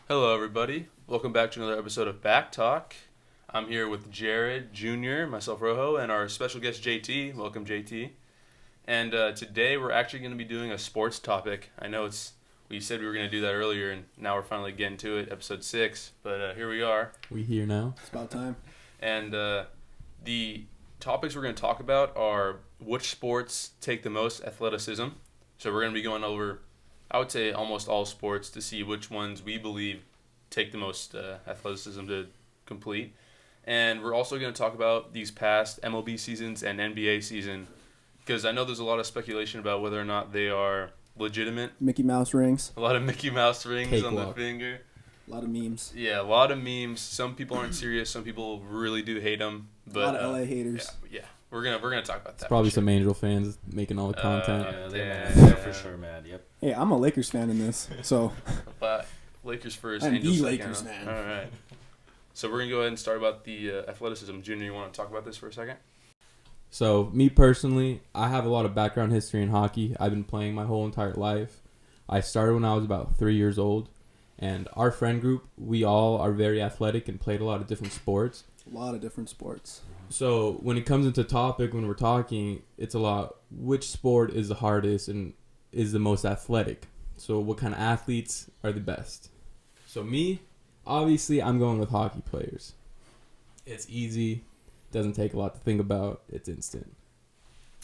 Hello, everybody. Welcome back to another episode of Back Talk. I'm here with Jared Jr., myself, Rojo, and our special guest, JT. Welcome, JT. And today we're actually going to be doing a sports topic. I know we said we were going to do that earlier, and now we're finally getting to it, episode 6. But here we are. We here now. It's about time. And the topics we're going to talk about are which sports take the most athleticism. So we're going to be going over, I would say, almost all sports to see which ones we believe take the most athleticism to complete. And we're also going to talk about these past MLB seasons and NBA season, because I know there's a lot of speculation about whether or not they are legitimate. Mickey Mouse rings. A lot of Mickey Mouse rings Cakewalk. on the finger. A lot of memes. Yeah, a lot of memes. Some people aren't serious. Some people really do hate them. But, A lot of LA haters. Yeah. We're gonna talk about that. It's probably for sure. some Angel fans making all the content. Yeah, they're Yeah. mad. For sure, mad. Yep. Hey, I'm a Lakers fan in this, so But Lakers first. I'm Angels the second, Lakers huh? fan. All right. So we're gonna go ahead and start about the athleticism. Junior, you want to talk about this for a second? So, me personally, I have a lot of background history in hockey. I've been playing my whole entire life. I started when I was about 3 years old. And our friend group, we all are very athletic and played a lot of different sports. a lot of different sports. So, when it comes into topic, when we're talking, it's a lot, which sport is the hardest and is the most athletic? So, what kind of athletes are the best? So, me, obviously, I'm going with hockey players. It's easy. Doesn't take a lot to think about. It's instant.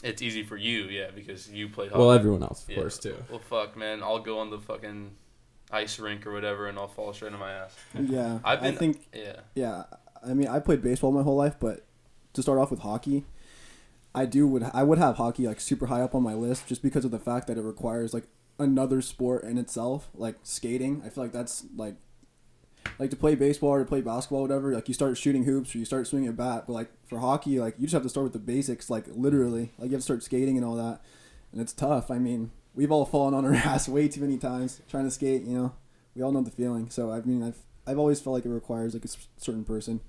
It's easy for you, yeah, because you play hockey. Well, everyone else, of Yeah. course, too. Well, fuck, man. I'll go on the fucking ice rink or whatever, and I'll fall straight on my ass. Yeah, I think. Yeah, I mean, I played baseball my whole life, but to start off with hockey, I would have hockey like super high up on my list just because of the fact that it requires like another sport in itself, like skating. I feel like that's like to play baseball or to play basketball, whatever. Like you start shooting hoops or you start swinging a bat, but like for hockey, like you just have to start with the basics, like literally, like you have to start skating and all that, and it's tough. I mean, we've all fallen on our ass way too many times trying to skate. You know, we all know the feeling. So I mean, I've always felt like it requires like a certain person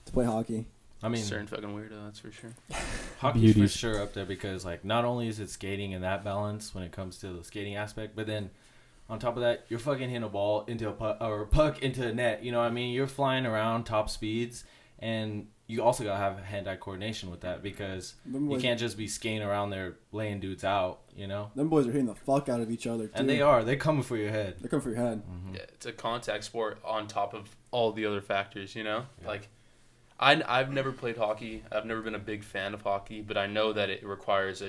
to play hockey. I mean, certain fucking weirdo, that's for sure. hockey's for Beauties. sure up there because, like, not only is it skating and that balance when it comes to the skating aspect, but then on top of that, you're fucking hitting a ball into a puck into a net. You know what I mean? You're flying around top speeds, and you also gotta have hand-eye coordination with that because you can't just be skating around there laying dudes out. You know? Them boys are hitting the fuck out of each other, too. And they're coming for your head. They're coming for your head. Yeah, it's a contact sport on top of all the other factors, you know? Yeah. Like, I've never played hockey. I've never been a big fan of hockey, but I know that it requires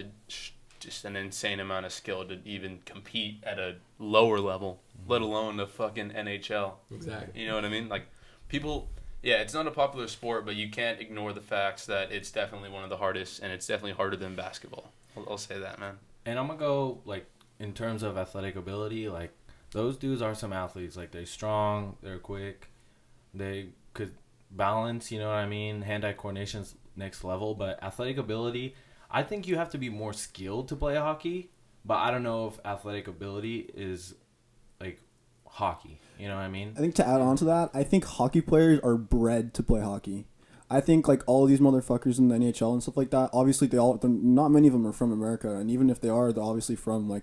just an insane amount of skill to even compete at a lower level, let alone the fucking NHL. Exactly. You know what I mean? Like, people, yeah, it's not a popular sport, but you can't ignore the facts that it's definitely one of the hardest, and it's definitely harder than basketball. I'll say that, man. And I'm gonna go like in terms of athletic ability, like those dudes are some athletes. Like they're strong, they're quick, they could balance. You know what I mean? Hand-eye coordination's next level, but athletic ability, I think you have to be more skilled to play hockey. But I don't know if athletic ability is like hockey. You know what I mean? I think to add on to that, I think hockey players are bred to play hockey. I think like all these motherfuckers in the NHL and stuff like that, obviously not many of them are from America, and even if they are, they're obviously from like,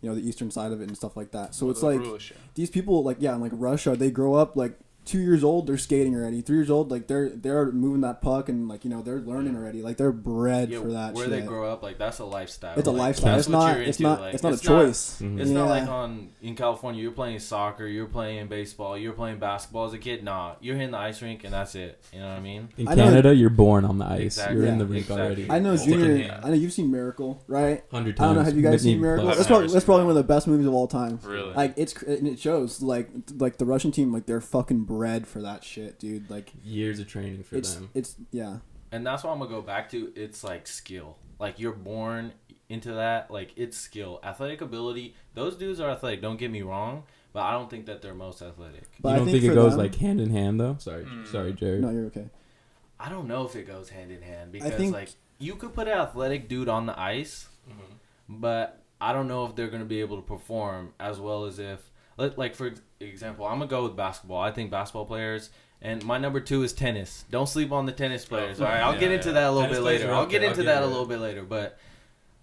you know, the eastern side of it and stuff like that. So it's like Russia. these people like in like Russia, they grow up like 2 years old, they're skating already. 3 years old, like they're moving that puck and like, you know, they're learning already. Like they're bred for that. Where shit. they grow up, like that's a lifestyle. It's a like, lifestyle. that's It's what not. you're It's into, not. like, It's not a choice. Mhm. It's not like Yeah. in California, you're playing soccer, you're playing baseball, you're playing basketball as a kid. Nah, you're hitting the ice rink and that's it. You know what I mean? In I know- Canada, you're born on the ice. Exactly. You're in Yeah. the rink Exactly. already. I know Sticking Junior. hand. I know you've seen Miracle, right? 100 I times. don't know. Have you guys seen Minute Miracle? plus. I've That's never probably seen one of the best movies of all time. Really? Like and it shows like the Russian team, like they're fucking bred for that shit, dude. Like Years of training for them. it's yeah. And that's what I'm gonna go back to. It's like skill. Like you're born into that. Like it's skill, athletic ability. Those dudes are athletic. Don't get me wrong, but I don't think that they're most athletic. But You I don't think it for goes them- like hand in hand though? Sorry, Jared. No, you're okay. I don't know if it goes hand in hand because think- like you could put an athletic dude on the ice, but I don't know if they're gonna be able to perform as well as if like for example, I'm gonna go with basketball. I think basketball players. And my number 2 is tennis. Don't sleep on the tennis players. All right, I'll get into that a little Tennis bit players later. are I'll up get there. into I'll that give a you little bit later. But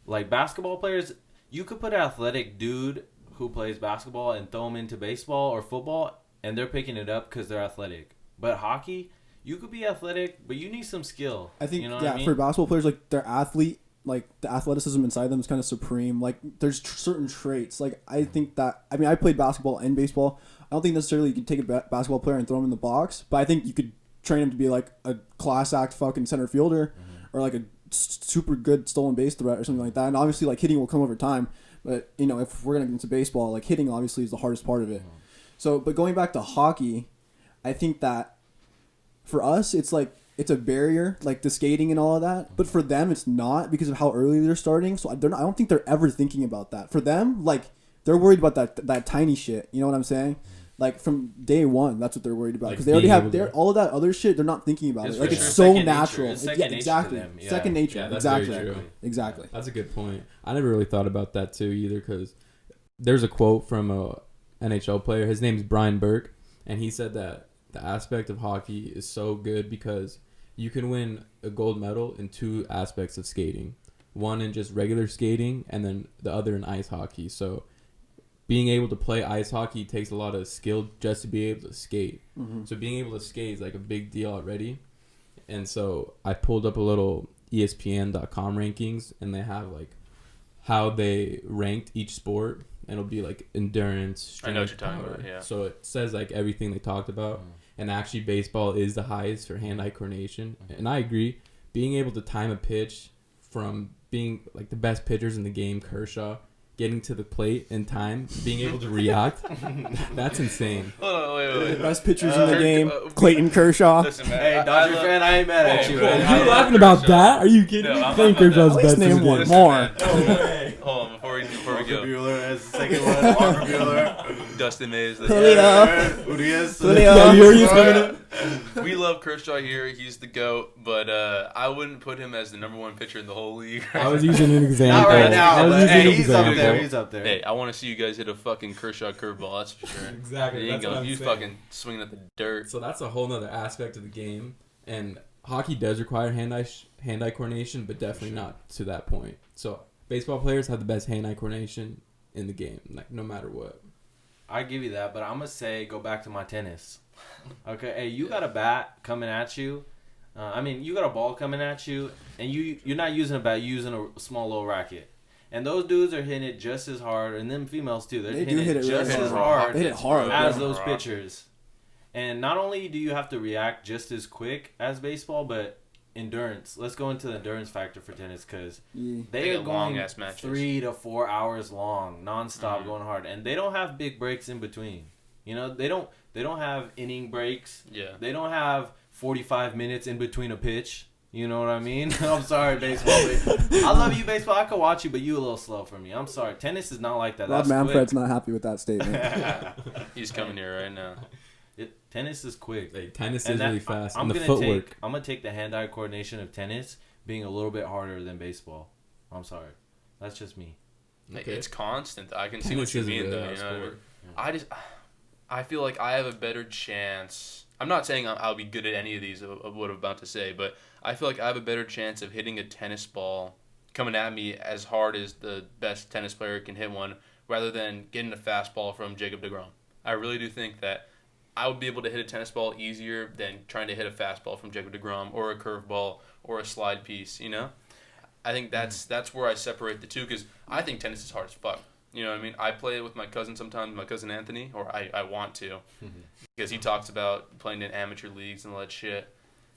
like basketball players, you could put an athletic dude who plays basketball and throw him into baseball or football, and they're picking it up because they're athletic. But hockey, you could be athletic, but you need some skill. I think, you know what I mean? for basketball players, like, their athlete, like, the athleticism inside them is kind of supreme. Like, there's certain traits. Like, I think that, I mean, I played basketball and baseball. I don't think necessarily you could take a basketball player and throw him in the box, but I think you could train him to be, like, a class act fucking center fielder or, like, a super good stolen base threat or something like that. And obviously, like, hitting will come over time. But, you know, if we're going to get into baseball, like, hitting obviously is the hardest part of it. So, but going back to hockey, I think that for us, it's like, it's a barrier, like the skating and all of that. But for them, it's not because of how early they're starting. So I don't think they're ever thinking about that. For them, like, they're worried about that tiny shit. You know what I'm saying? Like, from day one, that's what they're worried about. Because they already have all of that other shit. They're not thinking about it. Like, it's so natural. Exactly. Second nature. Yeah, that's exactly. very true. Exactly. That's a good point. I never really thought about that too either, because there's a quote from a NHL player. His name's Brian Burke, and he said that the aspect of hockey is so good because you can win a gold medal in two aspects of skating. One in just regular skating, and then the other in ice hockey. So being able to play ice hockey takes a lot of skill just to be able to skate. So being able to skate is like a big deal already. And so I pulled up a little ESPN.com rankings, and they have like how they ranked each sport. And it'll be like endurance, strength, I know what you're talking power. about, yeah. So it says like everything they talked about. And actually baseball is the highest for hand-eye coordination. And I agree. Being able to time a pitch from being like the best pitchers in the game, Kershaw, getting to the plate in time, being able to react, that's insane. Hold on, wait. The best pitchers in the game, Clayton Kershaw. Listen, man, Hey, Dodger fan, I ain't mad at you. Are Man. you laughing about that? Are you kidding me? Clayton Kershaw's At best least in name the one game. more. Hold on, before we go. Bueller as the second one. Walker Bueller. Dustin Mays. Julio. Urias. Julio. Urias coming in. We love Kershaw here. He's the GOAT, but I wouldn't put him as the number one pitcher in the whole league. I was using an example. Not right now, I was but using hey, an he's up example. there. He's up there. Hey, I want to see you guys hit a fucking Kershaw curveball. That's for sure. Exactly. You ain't That's what gonna, I'm you saying. fucking swinging at the dirt. So that's a whole nother aspect of the game. And hockey does require hand-eye coordination, but definitely not to that point. So baseball players have the best hand-eye coordination in the game, like no matter what. I give you that, but I'm gonna say go back to my tennis. Okay, hey, you got a bat coming at you. You got a ball coming at you, and you're not using a bat, you're using a small little racket. And those dudes are hitting it just as hard, and them females too. They're hitting it just as hard They hit it hard. as Yeah. those pitchers. And not only do you have to react just as quick as baseball, but endurance. Let's go into the endurance factor for tennis because Yeah. they are got going long-ass matches. 3 to 4 hours long, nonstop, going hard, and they don't have big breaks in between. You know, they don't have inning breaks. Yeah. They don't have 45 minutes in between a pitch. You know what I mean? I'm sorry, baseball. I love you, baseball. I could watch you, but you a little slow for me. I'm sorry. Tennis is not like that. Rob That's Manfred's quick. not happy with that statement. He's coming here right now. Tennis is quick. Like, tennis And is that- really fast. I'm And the gonna footwork. I'm gonna take the hand-eye coordination of tennis being a little bit harder than baseball. I'm sorry. That's just me. Okay. It's constant. I can see Tennis what you is a mean, really though. hard You know what I mean? sport. I feel like I have a better chance. I'm not saying I'll be good at any of these of what I'm about to say, but I feel like I have a better chance of hitting a tennis ball coming at me as hard as the best tennis player can hit one, rather than getting a fastball from Jacob deGrom. I really do think that I would be able to hit a tennis ball easier than trying to hit a fastball from Jacob deGrom or a curveball or a slide piece. You know, I think that's where I separate the two because I think tennis is hard as fuck. You know what I mean? I play it with my cousin sometimes, my cousin Anthony, or I want to, because he talks about playing in amateur leagues and all that shit.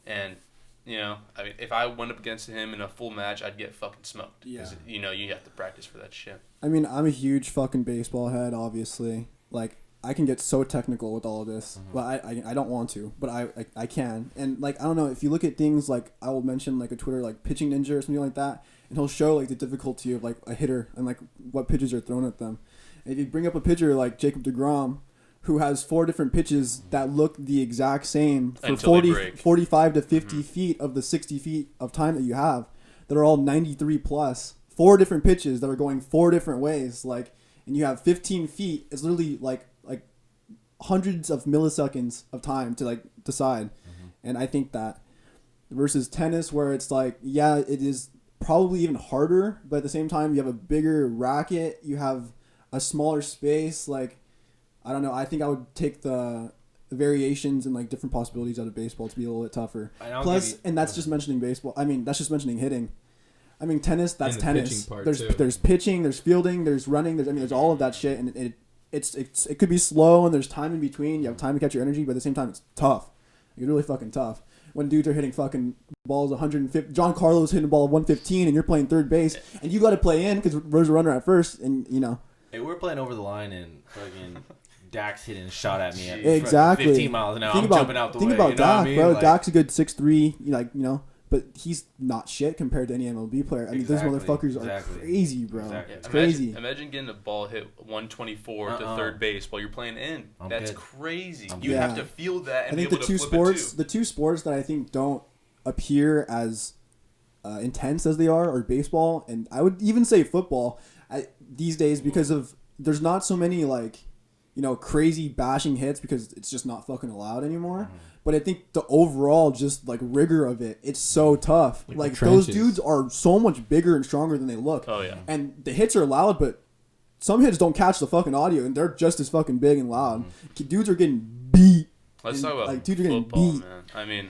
And, you know, I mean, if I went up against him in a full match, I'd get fucking smoked. Yeah. 'Cause, you know, you have to practice for that shit. I mean, I'm a huge fucking baseball head, obviously. Like, I can get so technical with all of this, but I don't want to, but I can. And, like, I don't know, if you look at things like, I will mention, like, a Twitter, like, Pitching Ninja or something like that, and he'll show, like, the difficulty of, like, a hitter and, like, what pitches are thrown at them. And if you bring up a pitcher like Jacob deGrom, who has 4 different pitches that look the exact same for Until they 40, break. 45 to 50 feet of the 60 feet of time that you have, that are all 93 plus, 4 different pitches that are going 4 different ways, like, and you have 15 feet, it's literally, like hundreds of milliseconds of time to, like, decide. And I think that versus tennis, where it's like, yeah, it is probably even harder, but at the same time, you have a bigger racket, you have a smaller space. Like, I don't know. I think I would take the variations and like different possibilities out of baseball to be a little bit tougher. Plus, and that's just mentioning baseball. I mean, that's just mentioning hitting. I mean, tennis. That's tennis. There's pitching. There's fielding. There's running. There's all of that shit, and it could be slow, and there's time in between. You have time to catch your energy, but at the same time, it's tough. It's really fucking tough. When dudes are hitting fucking balls 150, John Carlos hitting a ball of 115, and you're playing third base, and you got to play in because there's a runner at first, and you know. Hey, we're playing over the line, and fucking Dak's hitting a shot at me at exactly 15 miles an hour. I'm jumping out the way. Think about Dak, I mean? bro. Like, Dak's a good 6'3", but he's not shit compared to any MLB player. I mean, those motherfuckers are crazy, bro. Exactly. It's crazy. Imagine getting a ball hit 124 to third base while you're playing in. That's crazy. You have to feel that and I think be able to flip it too. The two sports that I think don't appear as intense as they are baseball, and I would even say football these days, because of there's not so many like, you know, crazy bashing hits because it's just not fucking allowed anymore. But I think the overall just like rigor of it's so tough. Like those dudes are so much bigger and stronger than they look. Oh yeah. And the hits are loud, but some hits don't catch the fucking audio, and they're just as fucking big and loud. Dudes are getting beat. Let's talk about like dudes are football, getting beat. man. I mean,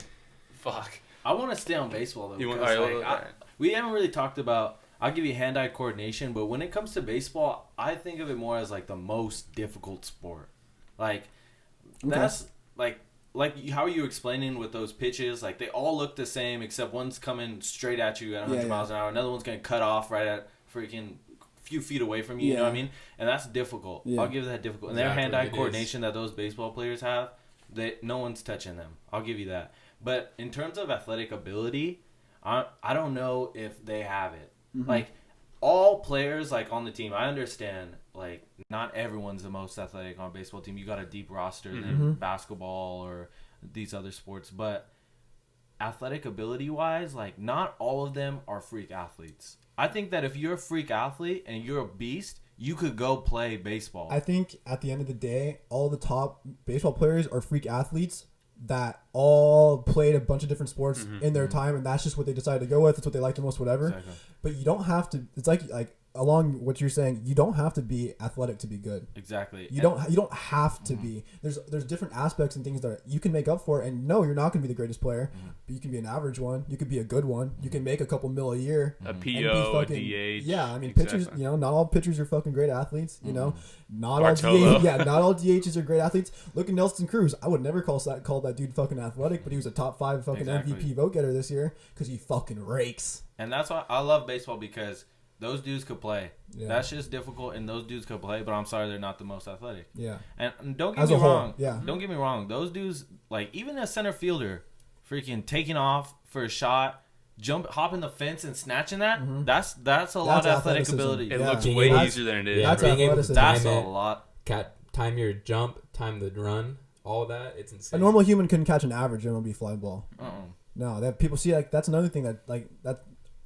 fuck. I want to stay on baseball though. Because, we haven't really talked about. I'll give you hand-eye coordination, but when it comes to baseball, I think of it more as like the most difficult sport. Like that's like how are you explaining with those pitches? Like they all look the same except one's coming straight at you at 100 miles an hour. Another one's gonna cut off right at freaking few feet away from you. You know what I mean? And that's difficult. I'll give that difficult. And their hand-eye coordination that those baseball players have, no one's touching them. I'll give you that. But in terms of athletic ability, I don't know if they have it. Like all players like on the team, I understand like not everyone's the most athletic on a baseball team. You got a deep roster than basketball or these other sports, but athletic ability wise, like not all of them are freak athletes. I think that if you're a freak athlete and you're a beast, you could go play baseball. I think at the end of the day, all the top baseball players are freak athletes that all played a bunch of different sports in their time, and that's just what they decided to go with. It's what they like the most, whatever. Exactly. But you don't have to. It's like along what you're saying, you don't have to be athletic to be good. Exactly. You don't have to be. There's different aspects and things that you can make up for. And no, you're not going to be the greatest player, but you can be an average one. You could be a good one. You can make a couple mil a year. A PO, a DH. Yeah, I mean, pitchers. You know, not all pitchers are fucking great athletes. You know, not Bartolo. all DH, not all DHs are great athletes. Look at Nelson Cruz. I would never call that dude fucking athletic, but he was a top 5 fucking MVP vote getter this year because he fucking rakes. And that's why I love baseball, because those dudes could play. Yeah. That's just difficult, and those dudes could play, but I'm sorry they're not the most athletic. Yeah. And don't get As me a whole, wrong. yeah. Don't get me wrong. Those dudes, like, even a center fielder, freaking taking off for a shot, hopping the fence and snatching that, that's a lot of athletic ability. It looks way easier than it is. That's being able to That's time a it, lot. time your jump, time the run, all that. It's insane. A normal human couldn't catch an average MLB fly ball. Uh-uh. No, that people see, like, that's another thing that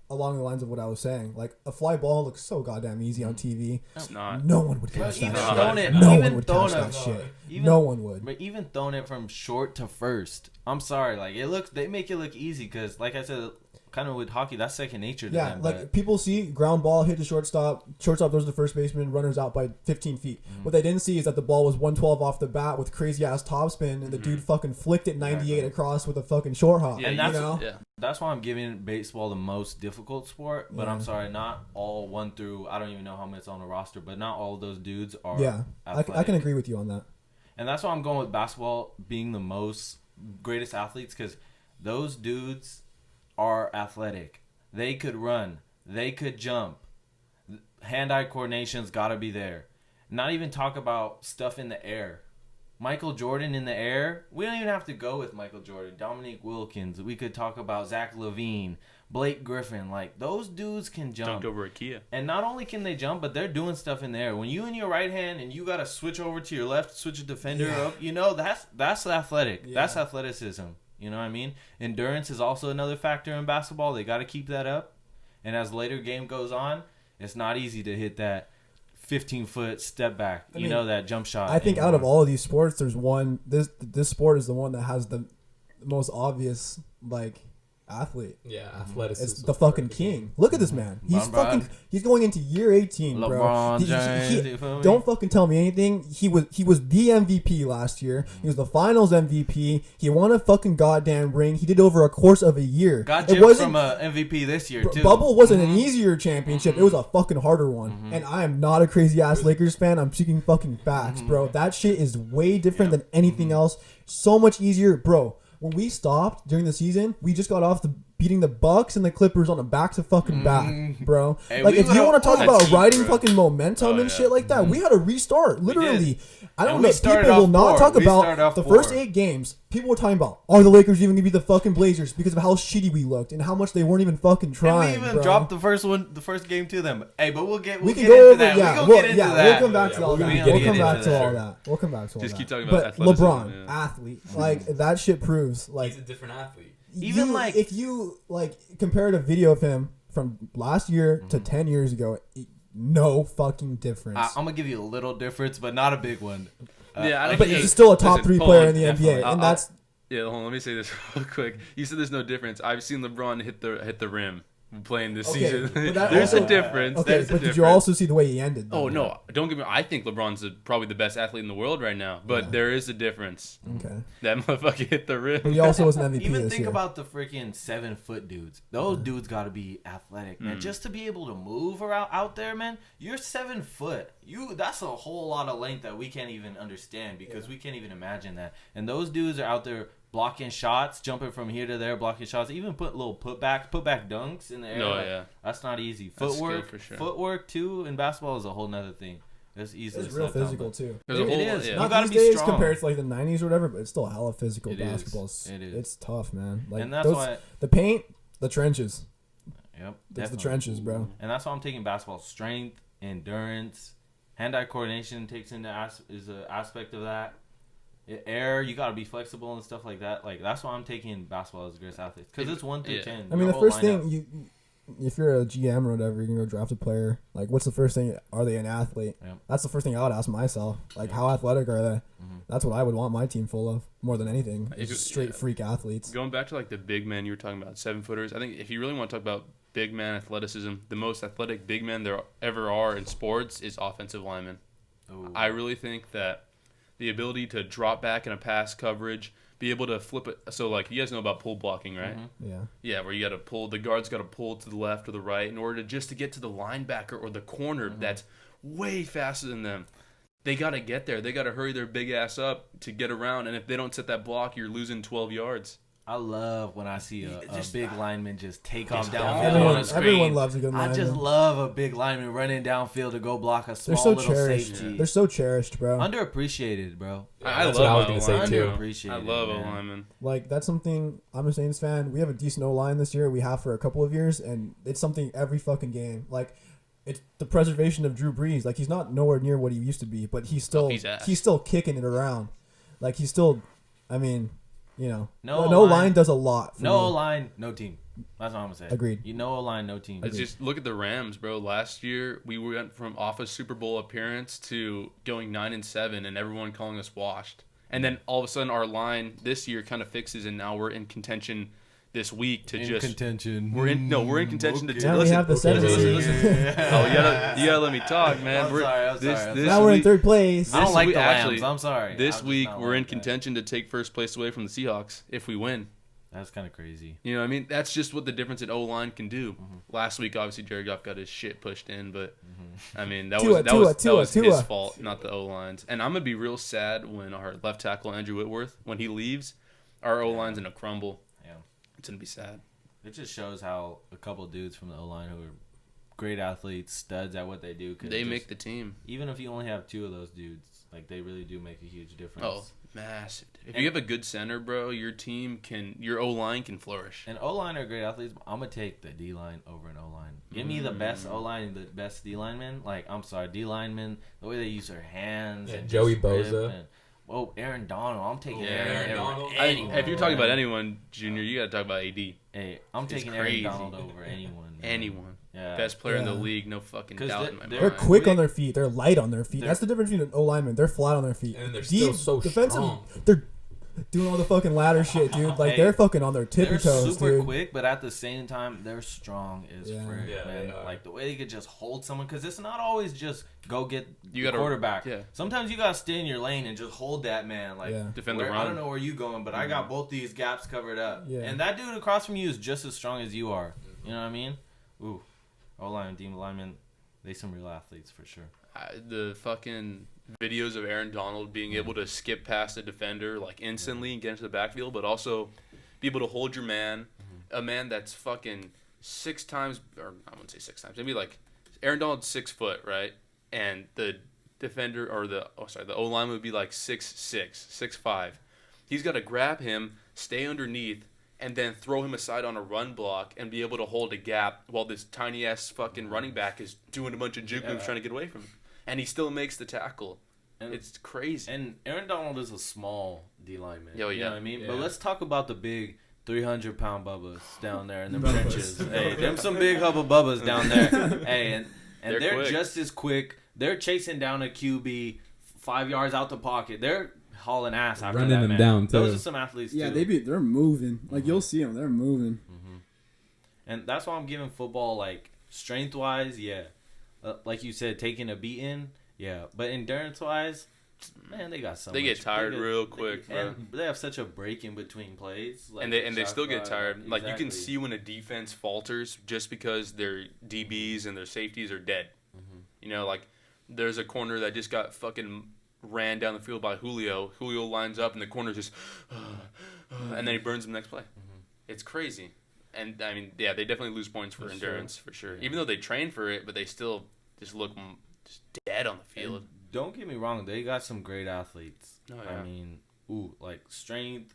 along the lines of what I was saying. Like, a fly ball looks so goddamn easy on TV. It's not. No one would catch Even that throwing shit. it, No even one would throwing catch that it, shit. No one would. But even throwing it from short to first, I'm sorry, like they make it look easy because, like I said, kind of with hockey, that's second nature to them. Like people see ground ball hit the shortstop throws to the first baseman, runners out by 15 feet. What they didn't see is that the ball was 112 off the bat with crazy ass topspin, and the dude fucking flicked it 98 across with a fucking short hop. Yeah, and that's why I'm giving baseball the most difficult sport. But I'm sorry, not all 1 through, I don't even know how many it's on the roster, but not all of those dudes are. Yeah, I can agree with you on that. And that's why I'm going with basketball being the most greatest athletes, because those dudes are athletic. They could run. They could jump. Hand-eye coordination's got to be there. Not even talk about stuff in the air. Michael Jordan in the air. We don't even have to go with Michael Jordan. Dominique Wilkins. We could talk about Zach LaVine, Blake Griffin. Like, those dudes can jump. Dunked over Ikea. And not only can they jump, but they're doing stuff in the air. When you in your right hand and you got to switch over to your left, switch a defender up, you know, that's athletic. Yeah. That's athleticism. You know what I mean? Endurance is also another factor in basketball. They got to keep that up. And as later game goes on, it's not easy to hit that 15-foot step back. I mean, that jump shot. I think out of all of these sports, there's one. This sport is the one that has the most obvious, like, athlete. Yeah, athleticism. It's the fucking king. Look at this man. He's LeBron. He's going into year 18, bro. LeBron James, you feel me? Don't fucking tell me anything. He was the MVP last year. He was the Finals MVP. He won a fucking goddamn ring. He did over a course of a year. Got gypped from a MVP this year too. Bubble wasn't an easier championship. It was a fucking harder one. And I am not a crazy ass Lakers fan. I'm speaking fucking facts, bro. That shit is way different than anything else. So much easier, bro. When we stopped during the season, we just got off beating the Bucks and the Clippers on a back-to-fucking back, bro. Hey, like, if you want to talk about riding bro. fucking momentum and shit like that, we had to restart. Literally. I don't And know. we started People will off not four. talk We started about off the four. first 8 games. People were talking about, are the Lakers even going to be the fucking Blazers because of how shitty we looked and how much they weren't even fucking trying, And we even bro. dropped the first game to them. Hey, but we'll get We into can go over, that. yeah, We'll get into we'll that. come back to all we're that. gonna be We'll getting come back into to all that. that. We'll come back to all that. Just keep talking about But athleticism. LeBron, Yeah. athlete, like that shit proves, like He's a different athlete. Even, like- if you like compared a video of him from last year to 10 years ago, no fucking difference. I'm gonna give you a little difference, but not a big one. Yeah, I don't but think he's still a top listen, 3 hold player on. in the NBA, Definitely. and that's Yeah, hold on. Let me say this real quick. You said there's no difference. I've seen LeBron hit the rim playing this Okay, season. but that There's also- a difference. okay. There's a But did you difference. also see the way he ended? Oh though? no! Don't get me. I think LeBron's probably the best athlete in the world right now. But there is a difference. Okay, That motherfucker hit the but rim. he also was an MVP Even this think year. about the freaking 7-foot dudes. Those dudes got to be athletic, man. Just to be able to move around out there, man. You're 7 foot. That's a whole lot of length that we can't even understand because we can't even imagine that. And those dudes are out there blocking shots, jumping from here to there, blocking shots. Even put little putback dunks in the air. No, like, yeah. that's not easy. That's skill Footwork, for sure. footwork too in basketball is a whole nother thing. That's easy. It's real physical too. There's a It whole, is. yeah. You Not gotta these be days strong. compared to like the 90s or whatever, but it's still hella physical It is. basketball. It is. It's tough, man. Like And that's those, why. the paint, the trenches. Yep. It's the definitely. trenches, bro. And that's why I'm taking basketball strength, endurance, hand-eye coordination takes into is an aspect of that. Air, you gotta be flexible and stuff like that. Like that's why I'm taking basketball as the greatest athlete because it's 1 through 10. I mean, Your the whole first lineup. thing if you're a GM or whatever, you're gonna go draft a player. Like, what's the first thing? Are they an athlete? Yep. That's the first thing I would ask myself. Like, how athletic are they? That's what I would want my team full of more than anything. If Just you- straight yeah. freak athletes. Going back to like the big men you were talking about, 7-footers. I think if you really want to talk about big man athleticism, the most athletic big men there ever are in sports is offensive linemen. Ooh. I really think that the ability to drop back in a pass coverage, be able to flip it. So like you guys know about pull blocking, right? Yeah. Yeah, where you got to pull, the guard's got to pull to the left or the right in order to get to the linebacker or the corner that's way faster than them. They got to get there. They got to hurry their big ass up to get around. And if they don't set that block, you're losing 12 yards. I love when I see a Just- big lineman just take off down. downfield Everyone, on a screen. everyone loves a good I lineman. just love a big lineman running downfield to go block a small They're so little cherished. safety. They're so cherished, bro. Underappreciated, bro. I that's love what I was gonna say O-line, too. Underappreciated. I love man. O-linemen. Like, that's something, I'm a Saints fan. We have a decent O-line this year. We have for a couple of years, and it's something every fucking game. Like, it's the preservation of Drew Brees. Like, he's not nowhere near what he used to be, but he's still he's ass. kicking it around. Like, he's still, I mean, you know, No no line. line does a lot. For No me. line, no team. That's what I'm gonna say. Agreed. You know a line, no team. It's just look at the Rams, bro. Last year we went from off a Super Bowl appearance to going 9-7, and everyone calling us washed. And then all of a sudden our line this year kind of fixes, and now we're in contention this week to in just contention. we're in contention Okay. to Now we listen. have the listen, seventh listen, seed. listen. Oh, you gotta let me talk, man. I'm sorry. This Now we're in week- third place. I don't this like week- the Lambs. actually, I'm sorry. This I'm just week not we're in like that. contention to take first place away from the Seahawks if we win. That's kind of crazy. You know what I mean? That's just what the difference in O-line can do. Last week, obviously, Jared Goff got his shit pushed in, but I mean that Tua, was Tua. his fault, not the O-lines. And I'm gonna be real sad when our left tackle Andrew Whitworth, when he leaves, our O-line's gonna crumble. Yeah. It's gonna be sad. It just shows how a couple dudes from the O-line who are great athletes, studs at what they do. They make the team. Even if you only have two of those dudes, like they really do make a huge difference. Oh, massive. If you have a good center, bro, your O-line can flourish. And O-line are great athletes, but I'm going to take the D-line over an O-line. Give me the best O-line and the best D-lineman. Like, I'm sorry, D-linemen, the way they use their hands. Yeah, and Joey just rip Bosa. And, Aaron Donald. I'm taking Yeah, Aaron Aaron over Donald. anyone. If you're talking about anyone, Junior, you gotta talk about AD. Hey, I'm It's taking crazy. Aaron Donald over anyone. man. Anyone. Yeah. Best player in the Yeah. league, no fucking 'Cause doubt in my they're They're mind. quick quick. on their feet. They're light on their feet. They're- That's the difference between an O-lineman. They're flat on their feet. And they're still so defensive. strong. They're doing all the fucking ladder shit, dude. Like Hey, they're fucking on their tippy They're toes, super dude. quick, but at the same time, they're strong as Yeah. frick, Yeah, man. they are. Like the way they could just hold someone, because it's not always just go get You the gotta- quarterback. yeah. Sometimes you gotta stay in your lane and just hold that man. Like Yeah. Defend the I run. don't know where you going, but I got both these gaps covered up. Yeah. And that dude across from you is just as strong as you are. You know what I mean? Ooh, O-line, D lineman, they some real athletes for sure. The fucking videos of Aaron Donald being able to skip past a defender like instantly and get into the backfield, but also be able to hold your man, a man that's fucking 6 times, or I wouldn't say 6 times, maybe like Aaron Donald's 6 foot, right? And the defender or the O-line would be like 6'6", 6'5". He's got to grab him, stay underneath, and then throw him aside on a run block and be able to hold a gap while this tiny ass fucking running back is doing a bunch of juke moves trying to get away from him. And he still makes the tackle. And It's crazy. And Aaron Donald is a small D lineman. Oh, You yeah. know what I mean? Yeah. But let's talk about the big 300-pound bubbas down there in the trenches. Hey, them some big hubba bubbas down there. Hey, and They're they're quick. just as quick. They're chasing down a QB 5 yards out the pocket. They're hauling ass after Running that, them man. down, Those too. are some athletes, Yeah, too. they're moving. Like you'll see them, they're moving. And that's why I'm giving football, like, strength-wise, yeah. Like you said, taking a beating, yeah. But endurance-wise, man, they got so They much. get tired get- real quick, bro. And they have such a break in between plays. Like and they shot still get clock. tired. Like you can Exactly. see when a defense falters just because their DBs and their safeties are dead. You know, like there's a corner that just got fucking ran down the field by Julio. Julio lines up and the corner just, and then he burns him next play. It's crazy. And I mean, yeah, they definitely lose points for endurance for sure. Even though they train for it, but they still just look just dead on the field. And don't get me wrong, they got some great athletes. Oh, yeah. I mean, like strength.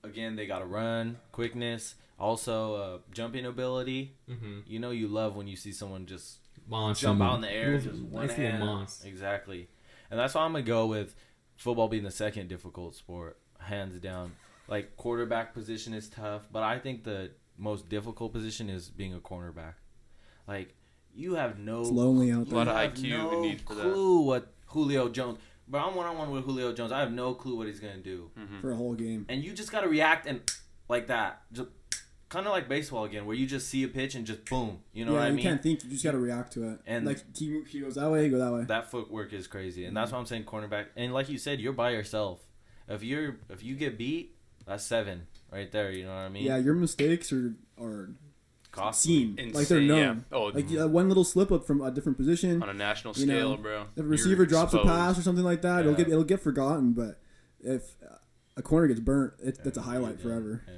Again, they got to run, quickness, also jumping ability. Mm-hmm. You know, you love when you see someone just Monster. jump out in the air, just one nice little hand. monster. Exactly. And that's why I'm going to go with football being the second difficult sport, hands down. Like, quarterback position is tough, but I think the most difficult position is being a cornerback. Like, you have no... It's lonely out A lot there. of have IQ no we need for that. clue what Julio Jones... But I'm one-on-one with Julio Jones. I have no clue what he's going to do. For a whole game. And you just got to react and like that. Just kind of like baseball again, where you just see a pitch and just boom. You know what I you mean? can't think. You just got to react to it. And- like he goes that way, you go that way. That footwork is crazy, and that's why I'm saying cornerback. And like you said, you're by yourself. If you get beat, that's 7 right there. You know what I mean? Yeah, your mistakes are Costly. seen. Like they're Insane, known. yeah. Oh, Like one little slip up from a different position. on a national You know, scale, bro. If a receiver You're drops a exposed. pass or something like that, Yeah. it'll get forgotten. But if a corner gets burnt, that's a highlight forever. Yeah.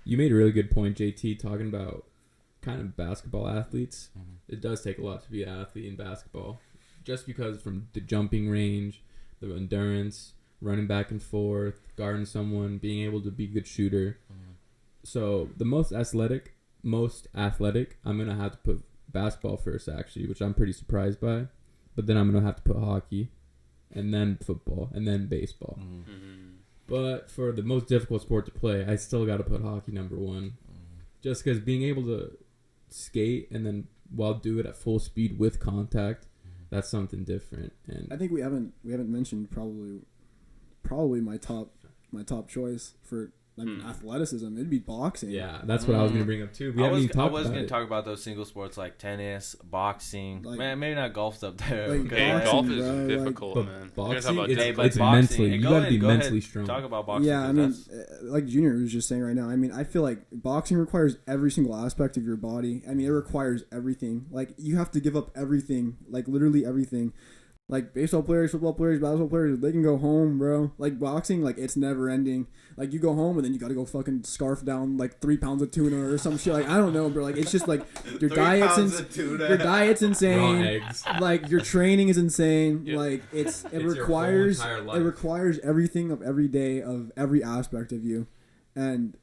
You made a really good point, JT, talking about kind of basketball athletes. It does take a lot to be an athlete in basketball. Just because from the jumping range, the endurance, running back and forth, guarding someone, being able to be a good shooter. So the most athletic, I'm going to have to put basketball first, actually, which I'm pretty surprised by. But then I'm going to have to put hockey, and then football, and then baseball. But for the most difficult sport to play, I still got to put hockey number 1. Just because being able to skate and then while do it at full speed with contact, that's something different. And I think we haven't mentioned probably my top choice for athleticism. It'd be boxing. yeah, that's what I was going to bring up too. We I haven't was, even I talked was about going it. to talk about those single sports like tennis, boxing. Like- Man, maybe not golf's up there. Like okay? Hey, boxing, golf bro, is like- difficult, But man. You're gonna talk boxing, about it's, Hey, but it's boxing- mentally. hey, You go got to ahead, be go ahead. mentally strong. Talk about boxing. Yeah, I 'cause mean, that's- like Junior was just saying right now. I mean, I feel like boxing requires every single aspect of your body. I mean, it requires everything. Like you have to give up everything, like literally everything. Like baseball players, football players, basketball players, they can go home, bro. Like boxing, like it's never ending. Like you go home and then you gotta go fucking scarf down like 3 pounds of tuna or some shit. Like I don't know, bro. Like it's just like your 3 diet's pounds of tuna. your diet's Raw insane. eggs. Like your training is insane. Yeah. Like it It's your whole requires entire it life. requires everything of every day of every aspect of you, and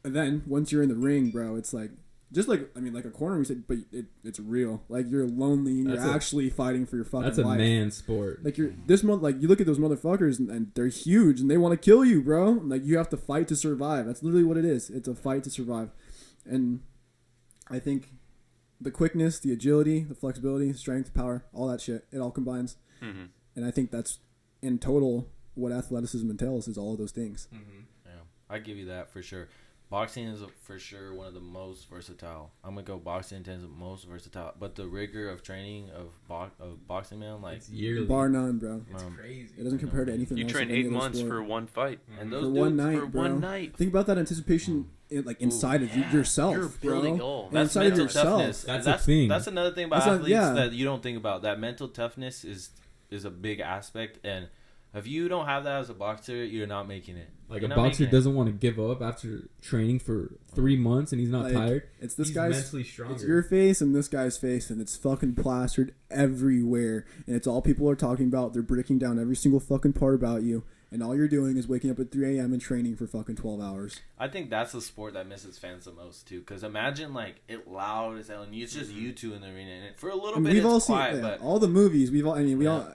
then once you're in the ring, bro, it's like just like I mean like a corner we said, but it's real. Like you're lonely and That's you're a- actually fighting for your fucking That's a life. man sport. Like you're this month, like you look at those motherfuckers and they're huge and they want to kill you, bro. Like you have to fight to survive. That's literally what it is. It's a fight to survive, and I think the quickness, the agility, the flexibility, strength, power, all that shit, it all combines. Mhm. And I think that's in total what athleticism entails is all of those things. Mm-hmm. Yeah, I give you that for sure. Boxing is for sure one of the most versatile. I'm gonna go boxing is the most versatile, but the rigor of training of boxing, man, like It's yearly. Bar none, bro. It's crazy. It doesn't compare to anything You else. train of any 8 other months sport. for one fight. and For those one dudes night, for bro. one night. Think about that anticipation, inside of yourself, You're bro. building all. And That's inside of mental yourself. toughness. That's a thing. That's another thing about That's not- athletes yeah. that you don't think about. That mental toughness is a big aspect, and if you don't have that as a boxer, you're not making it. Like You're a not boxer making it. doesn't want to give up after training for 3 months and he's not Like, tired. It's this He's guy's. mentally stronger. It's your face and this guy's face, and it's fucking plastered everywhere, and it's all people are talking about. They're breaking down every single fucking part about you, and all you're doing is waking up at 3 a.m. and training for fucking 12 hours. I think that's the sport that misses fans the most too. Because imagine like it loud as hell, and it's just you two in the arena, and for a little And bit we've all it's seen quiet, but all the movies. We've all. I mean, we Yeah. all.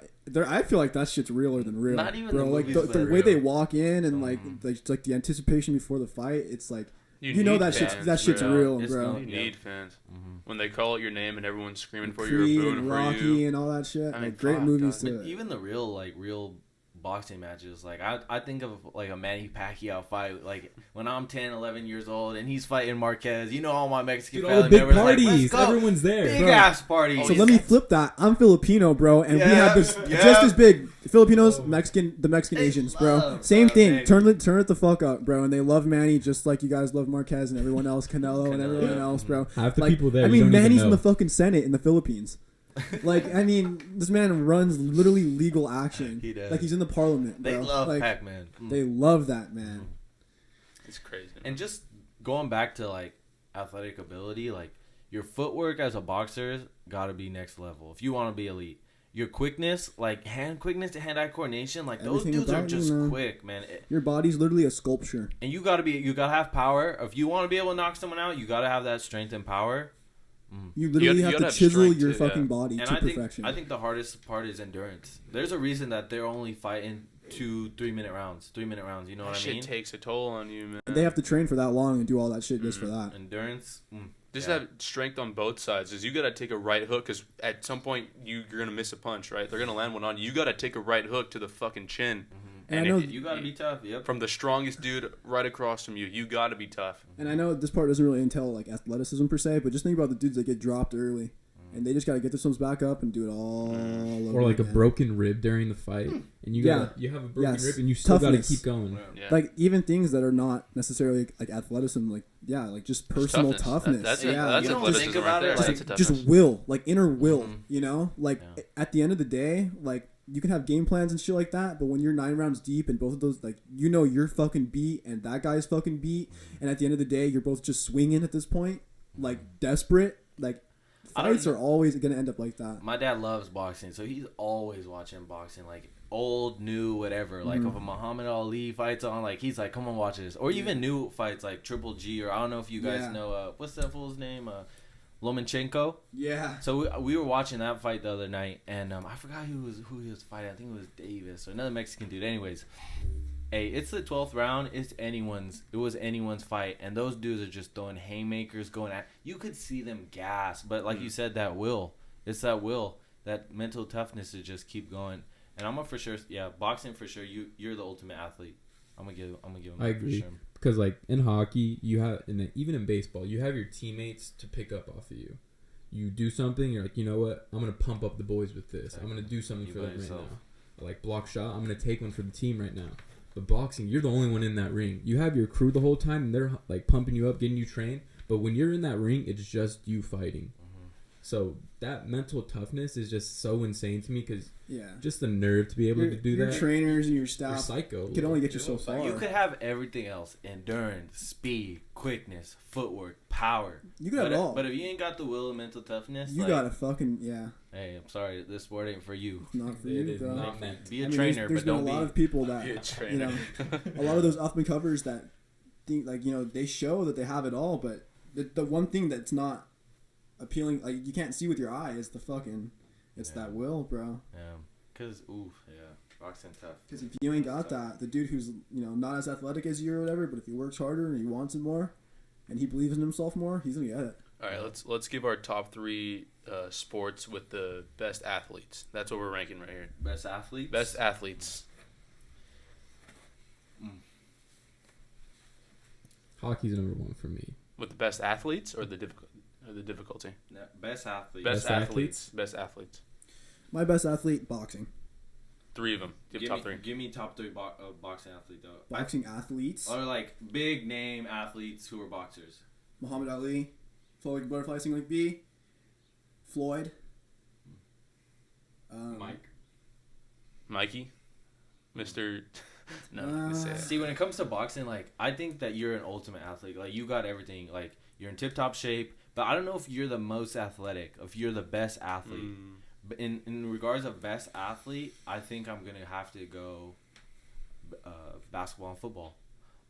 I feel like that shit's realer than real. Not even bro. the Like movies, the but way they real. walk in and Mhm. like the anticipation before the fight. It's like you need know that fans, shit's bro. real, It's bro. not- You Yeah. need fans. Mhm. When they call out your name and everyone's screaming for you Creed or booing and for Rocky you. and all that shit. I mean, Like great fuck, movies dog. to But even the real boxing matches, like I think of like a Manny Pacquiao fight, like when I'm 10, 11 years old and he's fighting Marquez. You know, all my Mexican Dude, all the family big members like, parties. let's go. Everyone's there. Big Bro. ass parties. So let me flip that. I'm Filipino, bro, and we Yeah, have this yeah. just as big. Filipinos, Oh. the Mexican They Asians, bro. love, Same bro, thing. they- Turn it the fuck up, bro. And they love Manny just like you guys love Marquez and everyone else, Canelo and Canelo, everyone yeah. else, bro. Half the Like, people there. I you mean, don't even Manny's in know. the fucking Senate in the Philippines. Like, I mean, this man runs literally legal action. He does. Like he's in the parliament, bro. They love like, Pac-Man. They love that man. It's crazy. And just going back to like athletic ability, like your footwork as a boxer gotta be next level if you want to be elite. Your quickness, like hand quickness to hand-eye coordination, like those Everything dudes are about you, just man. quick, man. Your body's literally a sculpture. And you gotta have power. If you want to be able to knock someone out, you gotta have that strength and power. You literally you have gotta to have chisel strength your too, fucking yeah. body And to I think perfection. the hardest part is endurance. There's a reason that they're only fighting 2-3 minute rounds. 3 minute rounds. You know That what I shit mean? takes a toll on you, man. They have to train for that long and do all that shit just for that. Endurance. Just yeah. have strength on both sides. Is you gotta take a right hook because at some point you're gonna miss a punch, right? They're gonna land one on you. You gotta take a right hook to the fucking chin. And I if know- You gotta be tough. Yep. from the strongest dude right across from you. You gotta be tough. And I know this part doesn't really entail like athleticism per se, but just think about the dudes that get dropped early, and they just gotta get themselves back up and do it all over Or like a again. broken rib during the fight, and you Yeah. you have a broken Yes. rib, and you still got to Toughness. keep going. Yeah. Like even things that are not necessarily like athleticism, like like just personal toughness. That's yeah, that's you don't athleticism think right about there. it, That's like, a just toughness. will, like inner will, Mhm. you know? Like Yeah. at the end of the day, like you can have game plans and shit like that, but when you're 9 rounds deep and both of those, like, you know, you're fucking beat and that guy's fucking beat, and at the end of the day, you're both just swinging at this point, like desperate, like I don't fights are always gonna end up like that. My dad loves boxing, so he's always watching boxing, like old, new, whatever. Like if a Muhammad Ali fight's on, like he's like, "Come on, watch this." Or even new fights like Triple G, or I don't know if you guys Yeah. know what's that fool's name, Lomachenko. Yeah. So we were watching that fight the other night, and I forgot who he was fighting. I think it was Davis or another Mexican dude. Anyways, hey, it's the 12th round. It was anyone's fight, and those dudes are just throwing haymakers, going at. You could see them gas, but like you said, that will. It's that will, that mental toughness to just keep going. And I'm gonna for sure, yeah, boxing for sure. You're the ultimate athlete. I'm gonna give him. I that agree. For sure. Because like in hockey, you have, and even in baseball, you have your teammates to pick up off of you. You do something, you're like, you know what? I'm gonna pump up the boys with this. I'm gonna do something You for by them right yourself. now. Like block shot, I'm gonna take one for the team right now. But boxing, you're the only one in that ring. You have your crew the whole time, and they're like pumping you up, getting you trained. But when you're in that ring, it's just you fighting. So that mental toughness is just so insane to me, because Yeah. just the nerve to be able to do your that. trainers and your You're staff psycho. can only get you so far. You could have everything else: endurance, speed, quickness, footwork, power. You could have it all. But if you ain't got the will and mental toughness, You like, gotta fucking hey, I'm sorry, this sport ain't for you. not for It you, is bro. not meant. Be a I mean, trainer, there's but been don't a lot be. of people that Be a trainer. a lot of those up and covers that think like they show that they have it all, but the one thing that's not appealing, like you can't see with your eye, is the fucking that will, bro. Yeah, cause boxing tough. Because if you ain't got that, the dude who's not as athletic as you or whatever, but if he works harder and he wants it more, and he believes in himself more, he's gonna get it. All right, let's give our top 3 sports with the best athletes. That's what we're ranking right here. Best athlete. Best athletes. Hockey's number one for me. With the best athletes or the difficulty? Best athlete. Best Best athletes. Best athletes. My best athlete, boxing. 3 of them. Give top 3. Give me top 3 boxing athlete though. Boxing athletes. Or like big name athletes who are boxers. Muhammad Ali, Floyd Butterfly Sing Like Bee, Floyd. Mikey, Mr. No, I'm gonna say it. See, when it comes to boxing, like I think that you're an ultimate athlete. Like you got everything. Like you're in tip-top shape. But I don't know if you're the most athletic. If you're the best athlete. But in regards of best athlete, I think I'm gonna have to go basketball and football.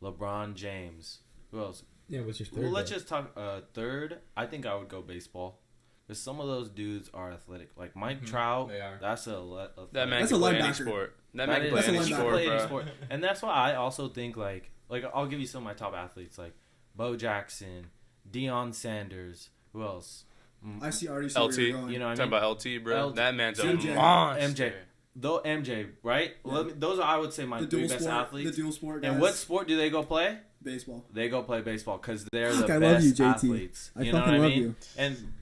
LeBron James. Who else? Yeah, what's your third? Well, let's just talk third. I think I would go baseball. Because some of those dudes are athletic. Like Mike Trout, They are. that's That man That's can a play any linebacker. sport. That That man can is- play That's a any linebacker. sport, play any bro. sport. And that's why I also think like I'll give you some of my top athletes like Bo Jackson, Deion Sanders. Who else? Already see where LT. you're going. You know what I Talking mean? about LT, bro. LT. That man's a MJ. monster. MJ. Though MJ, right? Yeah. Those are I would say my the 3 dual best sport, athletes. the dual sport guys. And what sport do they go play? Baseball. They go play baseball because they're Fuck, the I best love you, JT. athletes. I You know fucking what I love mean? you. And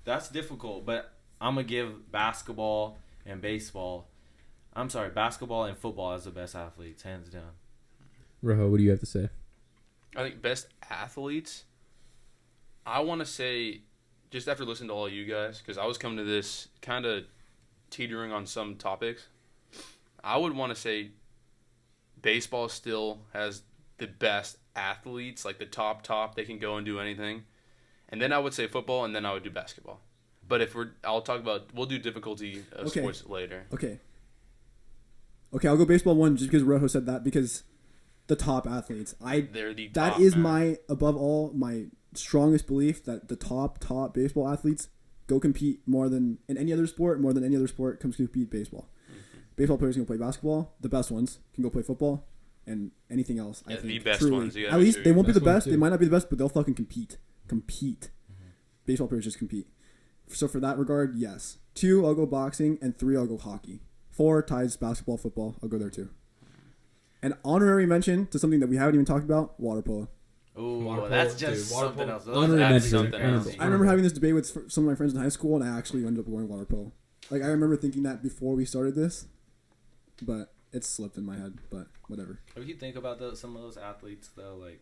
that's difficult, but I'm gonna give basketball and baseball. I'm sorry, basketball and football as the best athletes, hands down. Rojo, what do you have to say? I think best athletes. I want to say, just after listening to all of you guys, because I was coming to this kind of teetering on some topics. I would want to say baseball still has the best athletes, like the top. They can go and do anything. And then I would say football, and then I would do basketball. But we'll do difficulty of Okay. sports later. Okay, I'll go baseball one just because Rojo said that because the top athletes. They're the That top, is man. my above all my strongest belief that the top baseball athletes go compete more than in any other sport, more than any other sport comes to compete baseball. Baseball players can go play basketball. The best ones can go play football, and anything else. Yeah, I think the best truly. ones, yeah, At least sure. they won't be the Best ones best. They too. might not be the best, but they'll fucking compete. Baseball players just compete. So for that regard, yes. 2, I'll go boxing, and 3, I'll go hockey. 4 ties basketball, football. I'll go there too. An honorary mention to something that we haven't even talked about: water polo. Ooh, Water that's polo, just dude, water something polo. else. Those Honorary athletes mention, are honorable. crazy. I remember having this debate with some of my friends in high school, and I actually ended up going water polo. Like I remember thinking that before we started this, but it slipped in my head. But whatever. If you think about some of those athletes though, like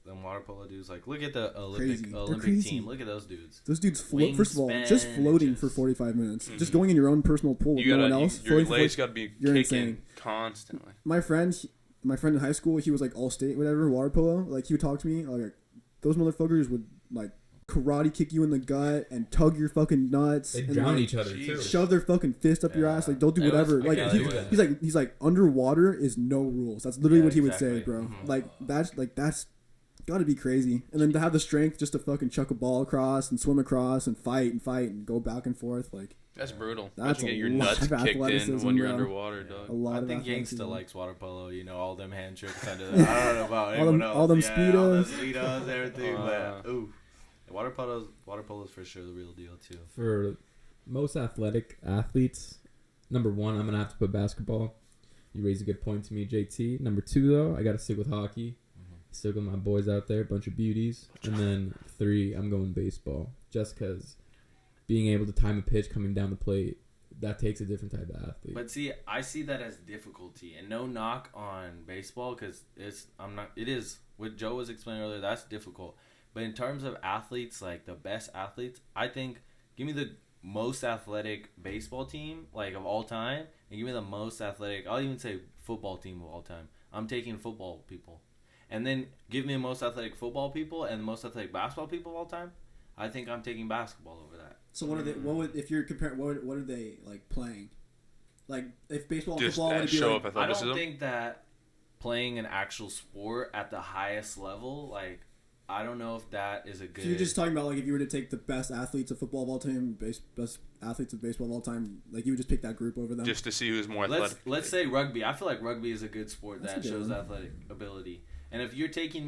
them water polo dudes, like look at the Olympic Crazy. They're Olympic crazy. team. Look at those dudes. Those dudes float. First of all, Wingspan, just floating just- for 45 minutes, just going in your own personal pool with You no gotta, one else. your floating for legs 40 got to be You're kicking insane. constantly. my friend in high school, he was like all state, whatever, water polo. Like he would talk to me, like those motherfuckers would like karate kick you in the gut and tug your fucking nuts. They and, drown like, each other too. Jesus. shove their fucking fist up your Yeah. ass. Like they'll do It was- whatever. I Like can't he- do that. he's like underwater is no rules. That's literally Yeah, what he would exactly. say, bro. Mhm. Like that's got to be crazy. And then to have the strength just to fucking chuck a ball across and swim across and fight and go back and forth, like That's brutal. That's Imagine a get your lot nuts of kicked in athleticism, when you're bro. underwater, a dog. lot I of think athleticism. Gangsta likes water polo. You know, all them hand tricks under the. I don't know about All anyone them- else. all them yeah, all them speedos. speedos, everything. Uh, But ooh, water polo's for sure the real deal too. For most athletic athletes, number 1, I'm gonna have to put basketball. You raise a good point to me, JT. Number 2, though, I gotta stick with hockey. Stick with my boys out there, bunch of beauties. And then 3, I'm going baseball, just because being able to time a pitch coming down the plate, that takes a different type of athlete. But see, I see that as difficulty, and no knock on baseball because it is what Joe was explaining earlier. That's difficult, but in terms of athletes, like the best athletes, I think give me the most athletic baseball team like of all time, and give me the most athletic. I'll even say football team of all time. I'm taking football people, and then give me the most athletic football people and the most athletic basketball people of all time. I think I'm taking basketball over that. So what are they? What would if you're comparing? What are they like playing? Like if baseball and Just football would it be show like, up I athleticism. don't think that playing an actual sport at the highest level, like, I don't know if that is a good. So you're just talking about like if you were to take the best athletes of football of all time, best athletes of baseball of all time, like you would just pick that group over them. Just to see who's more athletic. let's say rugby. I feel like rugby is a good sport That's that a good shows one. athletic ability. And if you're giving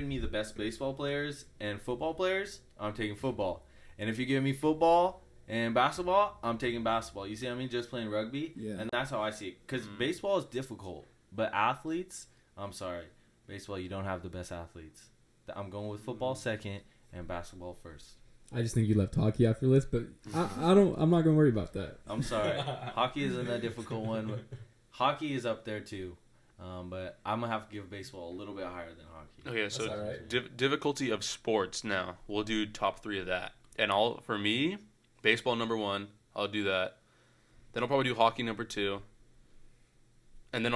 me the best baseball players and football players, I'm taking football. And if you're giving me football and basketball, I'm taking basketball. You see what I mean? Just playing rugby. Yeah. And that's how I see it. Because baseball is difficult. But athletes, I'm sorry. Baseball, you don't have the best athletes. I'm going with football second and basketball first. I just think you left hockey off your list, but I'm not gonna worry about that. I'm sorry. Hockey isn't a difficult one. But hockey is up there too. But I'm going to have to give baseball a little bit higher than hockey. Okay, so That's all right. difficulty of sports now. We'll do top 3 of that. And for me, baseball number 1. I'll do that. Then I'll probably do hockey number 2. And then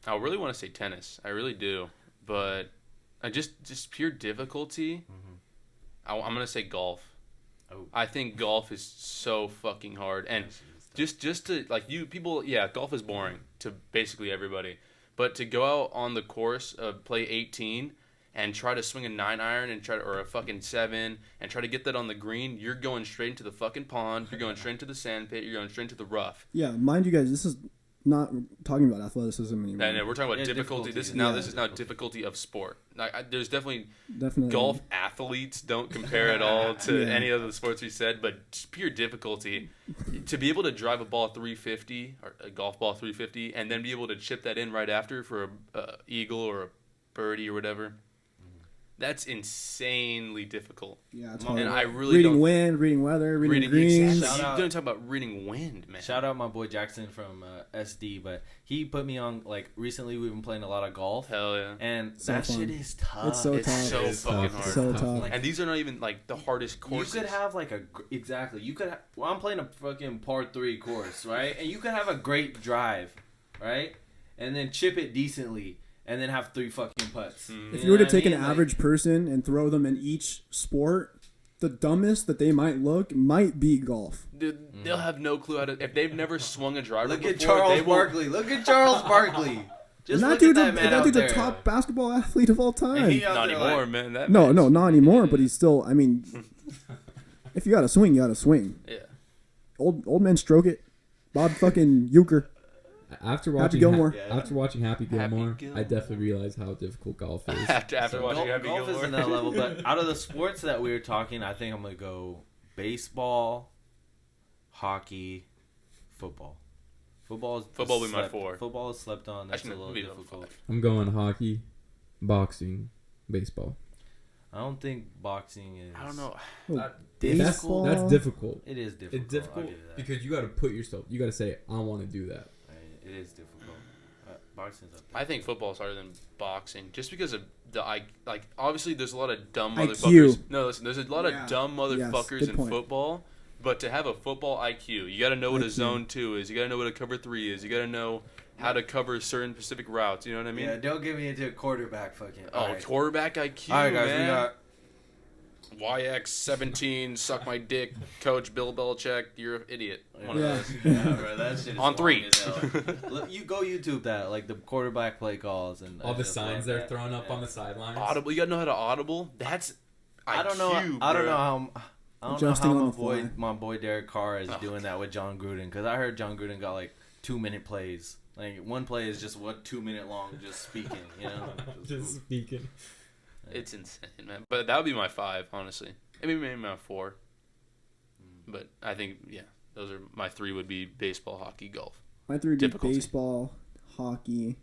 I really want to say tennis. I really do. But I just pure difficulty. I'm going to say golf. Oh. I think golf is so fucking hard. And just to, like, golf is boring to basically everybody. But to go out on the course, play 18, and try to swing a 9-iron or a fucking 7, and try to get that on the green, you're going straight into the fucking pond. You're going straight into the sand pit. You're going straight into the rough. Yeah, mind you guys, this is not talking about athleticism anymore. And we're talking about difficulty. This is now difficulty of sport. There's definitely golf athletes don't compare at all to any of the sports we said, but just pure difficulty to be able to drive a ball 350 or a golf ball 350 and then be able to chip that in right after for a eagle or a birdie or whatever. That's insanely difficult. Yeah, it's and hard. I really reading don't, wind, reading weather, reading greens. Exactly. You don't talk about reading wind, man. Shout out my boy Jackson from SD, but he put me on, like, recently we've been playing a lot of golf. Hell yeah. And So that fun. shit is tough. It's so tough. so fucking hard. So tough. Like, And these are not even like the hardest courses. you could have like I'm playing a fucking par 3 course, right? And you could have a great drive, right? And then chip it decently. And then have 3 fucking putts. If you were to take an average person and throw them in each sport, the dumbest that they might look might be golf. Dude, they'll have no clue how to. If they've never swung a driver Look before, at Charles they will- Barkley. Look at Charles Barkley. Just And look dude's at that man that out dude's there. a top basketball athlete of all time. And he out Not there anymore, like- man. No, not anymore. But he's still. I mean, if you got to swing, you got to swing. Yeah. Old man stroke it. Bob fucking Euchre. After Happy watching Gilmore. after watching Happy Gilmore, Gilmore. I definitely realized how difficult golf is. After watching Happy golf Gilmore. is in that level, but out of the sports that we were talking, I think I'm gonna go baseball, hockey, football. Football will be my 4. Football is slept on. That's Actually, a little it'll be difficult. 5. I'm going hockey, boxing, baseball. I don't think boxing is. I don't know. Baseball. That's difficult. It is difficult. It's difficult I'll give you that. because you got to put yourself. You got to say, "I want to do that." It is difficult. Boxing's up I think football is harder than boxing, just because of obviously there's a lot of dumb IQ. motherfuckers. No, listen, there's a lot Yeah. of dumb motherfuckers good in point. football, but to have a football IQ, you got to know what a IQ. zone 2 is. You got to know what a cover 3 is. You got to know how to cover certain specific routes. You know what I mean? Yeah, don't get me into a quarterback fucking. Oh, Alright. quarterback IQ, All right, guys, man. we got. YX17, suck my dick, Coach Bill Belichick. You're an idiot. One Yeah. of those. Yeah, bro, that shit is On 3. long as hell. Look, you go YouTube that, like the quarterback play calls and All the just signs like they're that. throwing up Yeah. on the sidelines. Audible. You got to know how to audible. That's I don't know. IQ, I don't bro. know how. I don't Adjusting know on how the fly. my boy Derek Carr is Oh. doing that with John Gruden, because I heard John Gruden got like 2-minute plays. Like one play is just 2-minute long, just speaking. You know. Just speaking. It's insane, man. But that would be my 5, honestly. Maybe my 4. But I think, yeah, those are my 3 would be baseball, hockey, golf. My 3 would be Difficulty. baseball, hockey.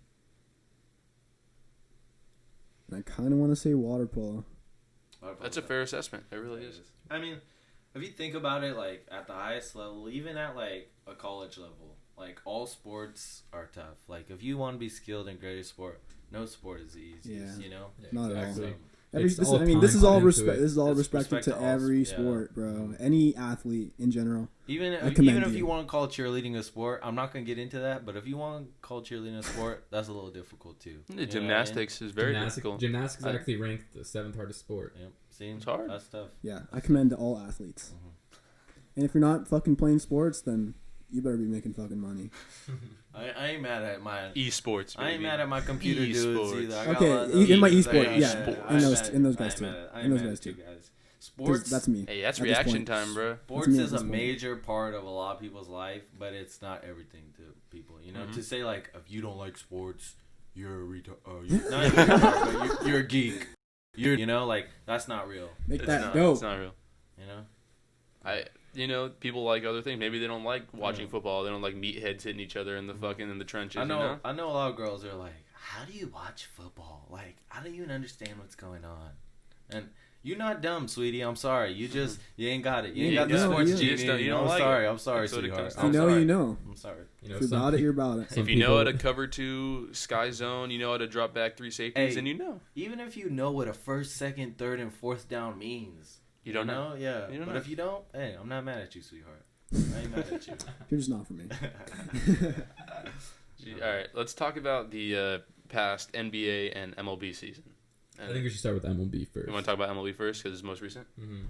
And I kind of want to say water polo. That's a fair assessment. It really is. I mean, if you think about it, like at the highest level, even at like a college level, like all sports are tough. Like if you want to be skilled in great sport, no sport is the easiest. Yeah. You know. Not at all. exactly. This is all all time respect. put into it. This is all It's respected respect to to all every sp- yeah. sport, bro. Any athlete in general. Even I even commend if you. you want to call cheerleading a sport, I'm not gonna get into that. But if you want to call cheerleading a sport, that's a little difficult too. You know what I mean? Gymnastics is very difficult. Gymnastics is I- actually ranked the 7th hardest sport. Yep. See, It's hard. That's tough. Yeah, I commend all athletes. And if you're not fucking playing sports, then you better be making fucking money. I ain't mad at my. Esports. I ain't baby. mad at my computer dudes Esports. either. I got Okay, a lot of those in my dudes. esport, I ain't yeah, mad at- and I ain't those- mad- and those I guys ain't too. mad at- I And ain't those mad guys at you too. guys. 'Cause Sports. that's me. Hey, that's at this reaction point. time, bro. Sports me at is a this point. major part of a lot of people's life, but it's not everything to people. You know, Mhm. to say like if you don't like sports, you're a retard. You're not even a retard, but you're a geek. You know, like that's not real. Make It's that not. dope. It's not real. You know. People like other things. Maybe they don't like watching football. They don't like meatheads hitting each other in the fucking in the trenches. I You know? know a lot of girls are like, how do you watch football? Like, I don't even understand what's going on. And you're not dumb, sweetie. I'm sorry. You ain't got it. You ain't got the sports genius. You don't I'm like sorry. it. I'm sorry, That's what it sweetheart. comes If you I'm know, sorry. you know. I'm sorry. You know, If you're some about it, pe- you're about it. some If you know how to people- cover 2 sky zone, you know how to drop back 3 safeties, Hey. then you know. Even if you know what a first, second, third, and fourth down means. You don't know. Yeah. You don't But know. if you don't, hey, I'm not mad at you, sweetheart. I ain't mad at you. You're just not for me. All right, let's talk about the past NBA and MLB season. I think we should start with MLB first. You want to talk about MLB first because it's most recent? Mm-hmm.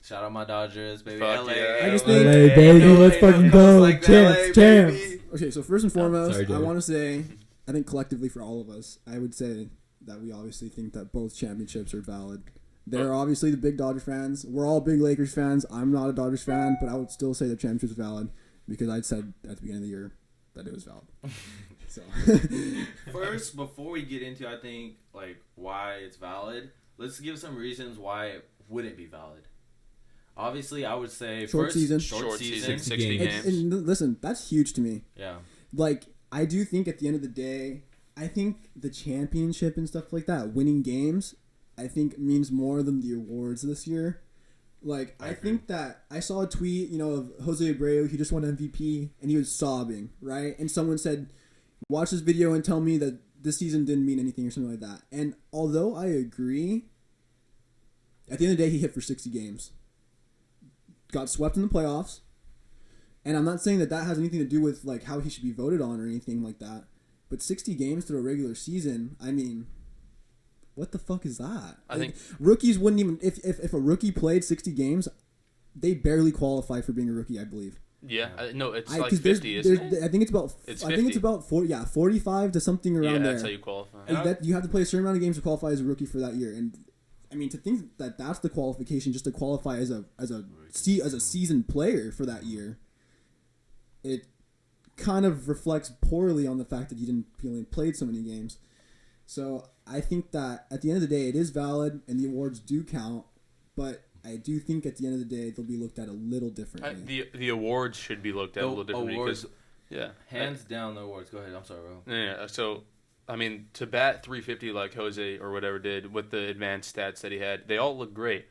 Shout out my Dodgers, baby. Fuck LA. yeah. I just LA, think- LA, baby, let's fucking go. Like Champs, LA, champs. baby. Okay, so first and foremost, sorry, I Jared. want to say, I think collectively for all of us, I would say that we obviously think that both championships are valid. They're obviously the big Dodgers fans. We're all big Lakers fans. I'm not a Dodgers fan, but I would still say the championship's valid because I'd said at the beginning of the year that it was valid. So First, before we get into, I think, like, why it's valid, let's give some reasons why it wouldn't be valid. Obviously, I would say Short first, season. Short season. 60 games. games. and listen, that's huge to me. Yeah. Like, I do think at the end of the day, I think the championship and stuff like that, winning games, I think means more than the awards this year. Like, I think that I saw a tweet, of Jose Abreu. He just won MVP, and he was sobbing, right? And someone said, watch this video and tell me that this season didn't mean anything or something like that. And although I agree, at the end of the day, he hit for 60 games. Got swept in the playoffs. And I'm not saying that has anything to do with, like, how he should be voted on or anything like that. But 60 games through a regular season, I mean, what the fuck is that? I think rookies wouldn't even, if a rookie played 60 games, they barely qualify for being a rookie, I believe. Yeah, no, it's 'cause 50, isn't it? I think it's about. It's I think it's 50. about 45 to something around Yeah, there. that's how you qualify. And that you have to play a certain amount of games to qualify as a rookie for that year. And I mean, to think that that's the qualification just to qualify as a seasoned player for that year, it kind of reflects poorly on the fact that he only played so many games. So I think that at the end of the day, it is valid and the awards do count, but I do think at the end of the day they'll be looked at a little differently. The awards should be looked at a little differently Awards, because, yeah, hands down the awards. Go ahead. I'm sorry, bro. yeah. So, I mean, to bat 350 like Jose or whatever did with the advanced stats that he had, they all look great.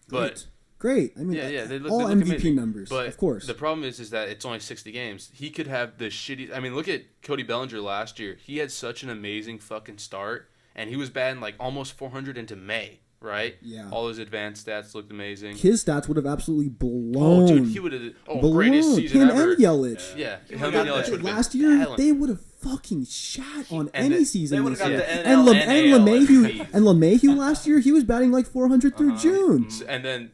But Great. I mean, yeah, they look all they look MVP amazing. numbers, But of course. the problem is that it's only 60 games. He could have the shitty. I mean, look at Cody Bellinger last year. He had such an amazing fucking start, and he was batting like almost 400 into May, right? Yeah. All his advanced stats looked amazing. His stats would have absolutely blown. Oh, dude, he would have. Oh, greatest season him ever. and Yelich. Yeah, He him would've and got Yelich that. would have Last been year, battling. they would have fucking shot on And any they season. They would this have got year. the and NL, LeMahieu and LeMahieu last year, he was batting like 400 through June. And then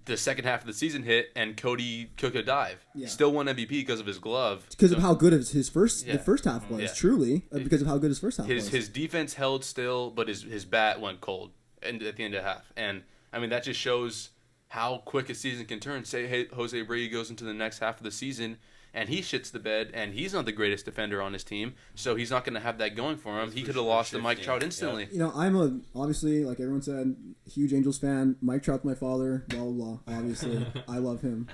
the second half of the season hit, and Cody took a dive. Yeah. Still won MVP because of his glove. Because of how good his first Yeah. the first half was, Yeah. truly because of how good his first half his was. his defense held still, but his bat went cold and at the end of half. And I mean that just shows how quick a season can turn. Say hey, Jose Abreu goes into the next half of the season and he shits the bed, and he's not the greatest defender on his team, so he's not going to have that going for him. He could have lost to Mike shifting. Trout instantly. I'm obviously, like everyone said, huge Angels fan. Mike Trout's my father. Blah blah blah. Obviously, I love him.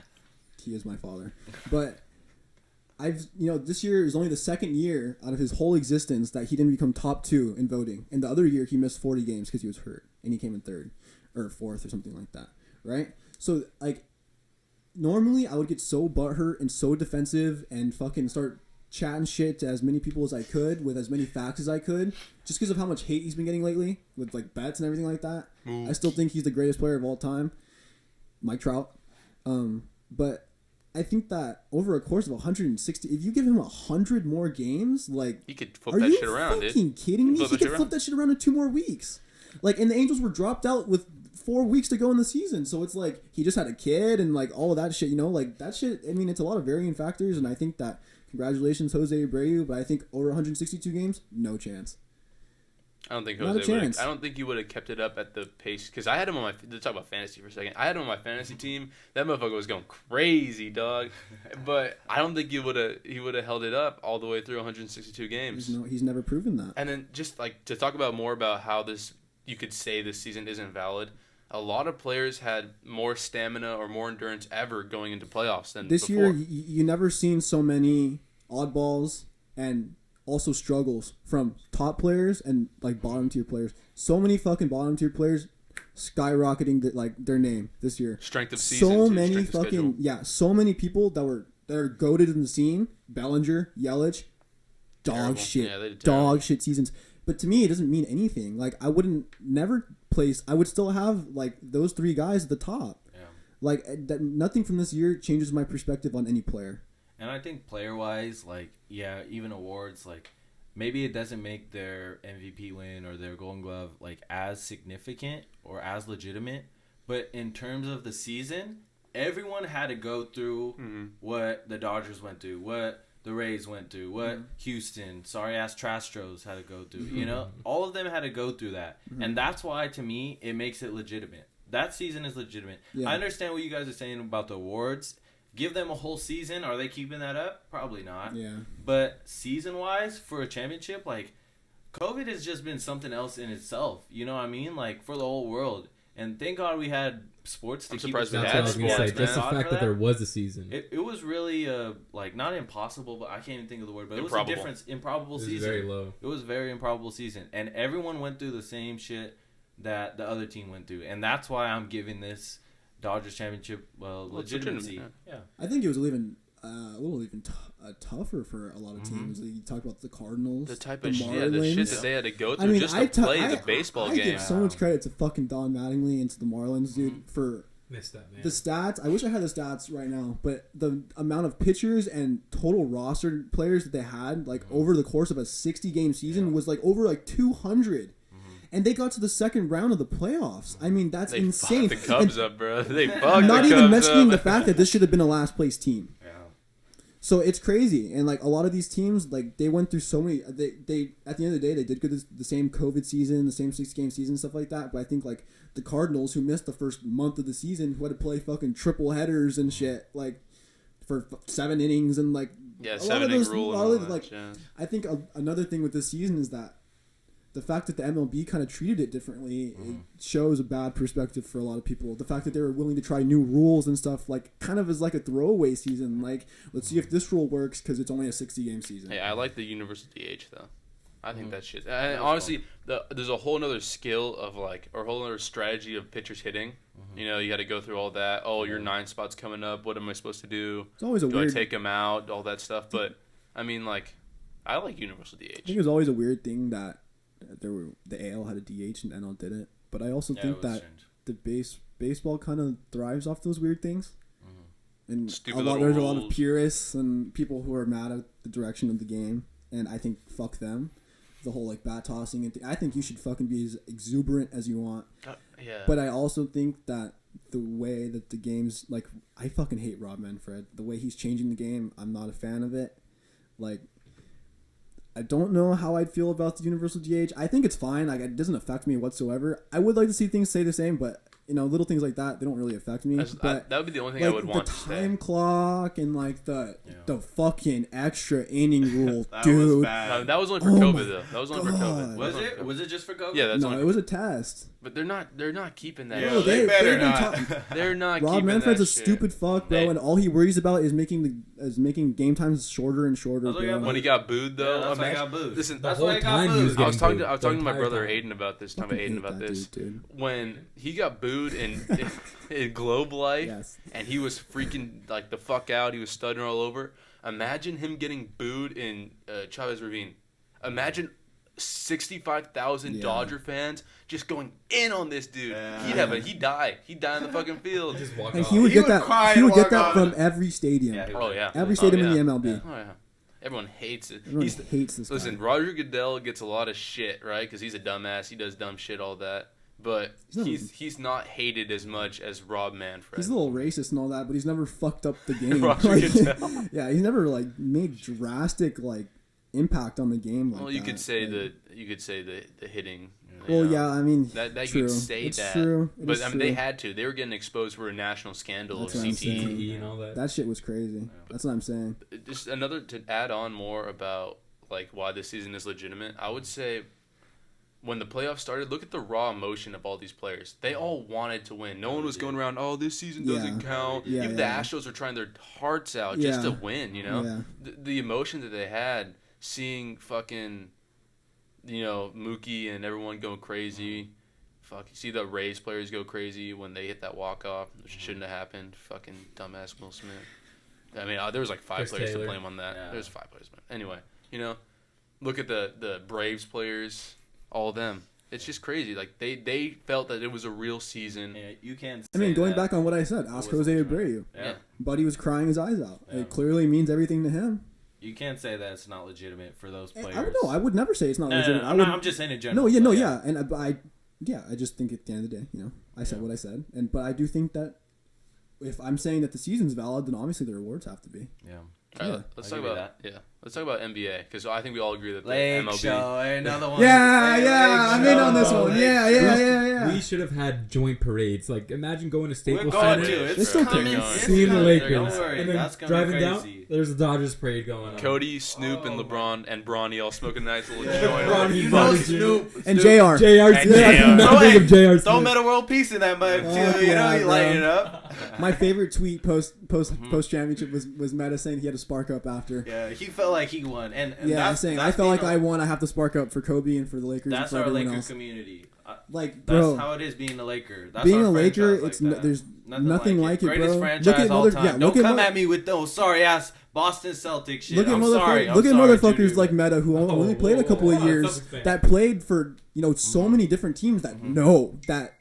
He is my father. But this year is only the second year out of his whole existence that he didn't become top 2 in voting. And the other year he missed 40 games because he was hurt, and he came in 3rd or 4th or something like that. Right? So like. Normally, I would get so butthurt and so defensive and fucking start chatting shit to as many people as I could with as many facts as I could, just because of how much hate he's been getting lately with like bets and everything like that. I still think he's the greatest player of all time, Mike Trout. But I think that over a course of 160, if you give him 100 more games, like He could are flip that you shit around, dude. fucking kidding me? Flip He that shit could flip around. that shit around in 2 more weeks. Like, and the Angels were dropped out with 4 weeks to go in the season, so it's like he just had a kid and like all of that shit, like that shit. I mean, it's a lot of varying factors, and I think that congratulations, Jose Abreu, but I think over 162 games, no chance. I don't think Not a Jose would. chance. I don't think he would have kept it up at the pace because I had him on my. To talk about fantasy for a second, I had him on my fantasy team. That motherfucker was going crazy, dog. But I don't think he would have held it up all the way through 162 games. He's never proven that. And then just like to talk about more about how you could say this season isn't valid. A lot of players had more stamina or more endurance ever going into playoffs than This before. year, you never seen so many oddballs and also struggles from top players and like bottom tier players. So many fucking bottom tier players skyrocketing their name this year. Strength of season. So too, many strength of schedule. fucking so many people that are goated in the scene. Bellinger, Yelich, dog Terrible. shit, Yeah, they did terrible. dog shit seasons. But to me, it doesn't mean anything. Like I wouldn't never place. I would still have like those three guys at the top. Yeah. Like that, nothing from this year changes my perspective on any player. And I think player-wise, like, yeah, even awards, like, maybe it doesn't make their MVP win or their Golden Glove, like, as significant or as legitimate. But in terms of the season, everyone had to go through what the Dodgers went through, what the Rays went through, what Houston, sorry-ass Trastros had to go through. You know, all of them had to go through that. And that's why, to me, it makes it legitimate. That season is legitimate. Yeah. I understand what you guys are saying about the awards. Give them a whole season. Are they keeping that up? Probably not. Yeah. But season-wise, for a championship, like, COVID has just been something else in itself. You know what I mean? Like, for the whole world. And thank God we had sports to I'm keep surprised us we That's had what I was gonna sports, say. man. Just the God fact for that there was a season. It was really, like, not impossible, but I can't even think of the word. But Improbable. it was a improbable It was season. very low. It was a very improbable season. And everyone went through the same shit that the other team went through. And that's why I'm giving this Dodgers championship it's legitimacy. legitimate, Yeah. I think it was a little even tougher for a lot of teams. You talked about the Cardinals, The type the of Marlins. the shit that they had to go through just to play the baseball I game. give so much credit to fucking Don Mattingly and to the Marlins, dude, for Missed that, man. the stats. I wish I had the stats right now, but the amount of pitchers and total roster players that they had, like over the course of a 60-game season, was like over like 200. And they got to the second round of the playoffs. I mean, that's They insane. fucked the Cubs And up, bro. They fucked not the even Cubs mentioning the up. fact that this should have been a last place team. Yeah. So it's crazy, and like a lot of these teams, like they went through so many. They at the end of the day, they did good the same COVID season, the same 6-game season, stuff like that. But I think like the Cardinals, who missed the first month of the season, who had to play fucking triple headers and shit, like for 7 innings and like Yeah, a lot of 7-inning those, rule a and lot all of, that like shit. I think another thing with this season is that the fact that the MLB kind of treated it differently, it shows a bad perspective for a lot of people. The fact that they were willing to try new rules and stuff, like, kind of is like a throwaway season. Like, let's see if this rule works because it's only a 60-game season. Hey, I like the universal DH though. I think that shit. And honestly, there's a whole other skill of like, or a whole other strategy of pitchers hitting. You know, you got to go through all that. Oh, your 9 spots coming up. What am I supposed to do? It's always a Do weird. I take him out? All that stuff. But I mean, like, I like universal I think DH. it was always a weird thing that the AL had a DH and NL didn't. But I also think that the baseball kind of thrives off those weird things. And Stupid there's a little lot of rules. purists and people who are mad at the direction of the game, and I think fuck them. The whole like bat tossing and I think you should fucking be as exuberant as you want. Yeah. But I also think that the way that the game's like, I fucking hate Rob Manfred. The way he's changing the game, I'm not a fan of it. Like, I don't know how I'd feel about the universal DH. I think it's fine. Like, it doesn't affect me whatsoever. I would like to see things stay the same, but you know, little things like that, they don't really affect me. But that would be the only thing like I would want the to stay. time clock and like the fucking extra inning rule, That was dude. bad. That was only for Oh COVID my though. That was only for God. COVID. Was it? Was it just for COVID? Yeah, that's No, only. it was a test. But they're not keeping that. Yeah, No, shit. they better they've been not. They're not Rob keeping Manfred's that a shit. stupid fuck, bro, They- and all he worries about is making game times shorter and shorter. That's what Bro. When he got booed though, Yeah, that's why I imagine- got booed. Listen, That's whole why I got time he was booed. I was getting talking booed to I was the talking to my entire brother time. Aiden about this. Talking Fucking about Aiden hate about that this. dude. When he got booed in Globe Life, Yes. and he was freaking like the fuck out. He was stuttering all over. Imagine him getting booed in Chavez Ravine. Imagine 65,000 Yeah. Dodger fans just going in on this dude. Yeah. He'd die in the fucking field. Just walk And off. he would He get would that. cry He and would get walk that off. from every stadium. Yeah, he Oh would. yeah, Every Oh, stadium yeah. in the MLB. Oh yeah. Everyone hates it. Everyone hates this Listen, guy. Roger Goodell gets a lot of shit, right? Because he's a dumbass. He does dumb shit, all that. But he's not hated as much as Rob Manfred. He's a little racist and all that, but he's never fucked up the game. Roger Like, Goodell. yeah, he's never like made drastic like impact on the game. Like Well, you that. could say Like, the hitting. Well, you know. yeah, I mean, That true. you could say it's that. True. It But is I mean, they true. had to. They were getting exposed for a national scandal That's of what I'm CTE. saying. CTE and all that. That shit was crazy. That's what I'm saying. Just another to add on more about like why this season is legitimate. I would say when the playoffs started, look at the raw emotion of all these players. They all wanted to win. No one was going around, oh, this season doesn't count. Yeah, Even yeah. the Astros are trying their hearts out just Yeah. to win, you know? Yeah. The emotion that they had, seeing fucking, Mookie and everyone going crazy. Fuck, you see the Rays players go crazy when they hit that walk-off, which shouldn't have happened. Fucking dumbass Will Smith. I mean, there was like 5 Chris players Taylor. to blame on that. Yeah. There's 5 players. But anyway, look at the Braves players, all of them. It's just crazy. Like, they felt that it was a real season. Yeah, you can't. I mean, say going that. back on what I said, ask It Jose wasn't true. Abreu. Yeah. Buddy was crying his eyes out. Yeah. It clearly means everything to him. You can't say that it's not legitimate for those I players. don't know. I would never say it's not No, legitimate. I'm just saying in general. No, but yeah, and I just think at the end of the day, I said what I said, but I do think that if I'm saying that the season's valid, then obviously the rewards have to be. Yeah. All right, Yeah. let's I'll talk give you about let's talk about NBA because I think we all agree that the Lake MLB. Show, another one. Yeah, Hey, yeah, Lake I'm in on this Show, one. Lake Yeah, Show. yeah. We should have had joint parades. Like, imagine going to We're Staples going Center, to. It's It's still coming. going. It's seeing the coming. Lakers, Don't worry. and then That's gonna driving be down. crazy. There's a Dodgers parade going on. Cody, Snoop, and Oh, LeBron and Bronny all smoking a nice little Yeah. joint. Bronny, You know Bronny, Snoop. And Snoop. JR. JR. And Yeah, I JR. cannot Oh, think of hey, JR. Throw Smith. Meta World Peace in that mug too. Oh, You yeah, know, you bro. lighting it up. My favorite tweet post championship was Meta saying he had to spark up after. Yeah, he felt like he won, and Yeah, that's, saying that's I felt like being I won. I have to spark up for Kobe and for the Lakers. That's and for our everyone Laker else. community. Like, That's bro, how it is being a Laker. That's being our a Laker, franchise it's like that. there's nothing like it, Greatest bro. franchise Look at all mother, time. yeah, Don't look at come mo- at me with those sorry ass Boston Celtics shit. Look at I'm sorry. look at I'm sorry, motherfuckers Juju, like but- Meta who only played a couple of whoa, years Celtics fan. that played for so many different teams that know that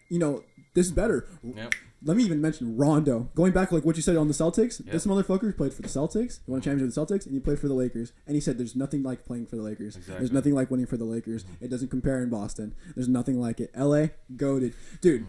this is better. Yep. Let me even mention Rondo. Going back like what you said on the Celtics, Yep. this motherfucker played for the Celtics. He won a championship with the Celtics, and he played for the Lakers. And he said, "There's nothing like playing for the Lakers. Exactly. There's nothing like winning for the Lakers. It doesn't compare in Boston. There's nothing like it. LA, goated, dude."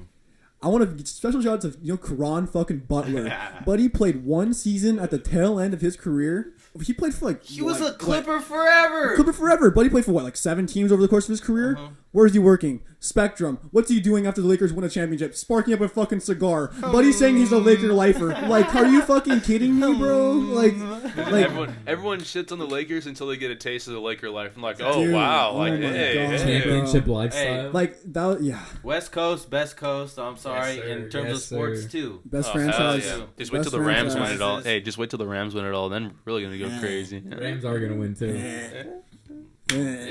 I want to give special shout out to Karan fucking Butler. Buddy played one season at the tail end of his career. He played for He was a Clipper forever. Clipper forever. Buddy played for what, like 7 teams over the course of his career? Where's he working? Spectrum. What's he doing after the Lakers win a championship? Sparking up a fucking cigar. Buddy's saying he's a Laker lifer. Like, are you fucking kidding me, bro? Like Everyone shits on the Lakers until they get a taste of the Laker life. I'm like, oh Dude, wow, oh like my hey, God. hey. Championship lifestyle. like that. Yeah, West Coast, best coast. I'm sorry, sir. in terms of Yes, sports sir. too. best Oh, hell franchise. yeah. Just wait Best till the Rams win franchise. it all. Hey, just wait till the Rams win it all. Then we're really gonna go Yeah. crazy. Rams are gonna win too. Okay.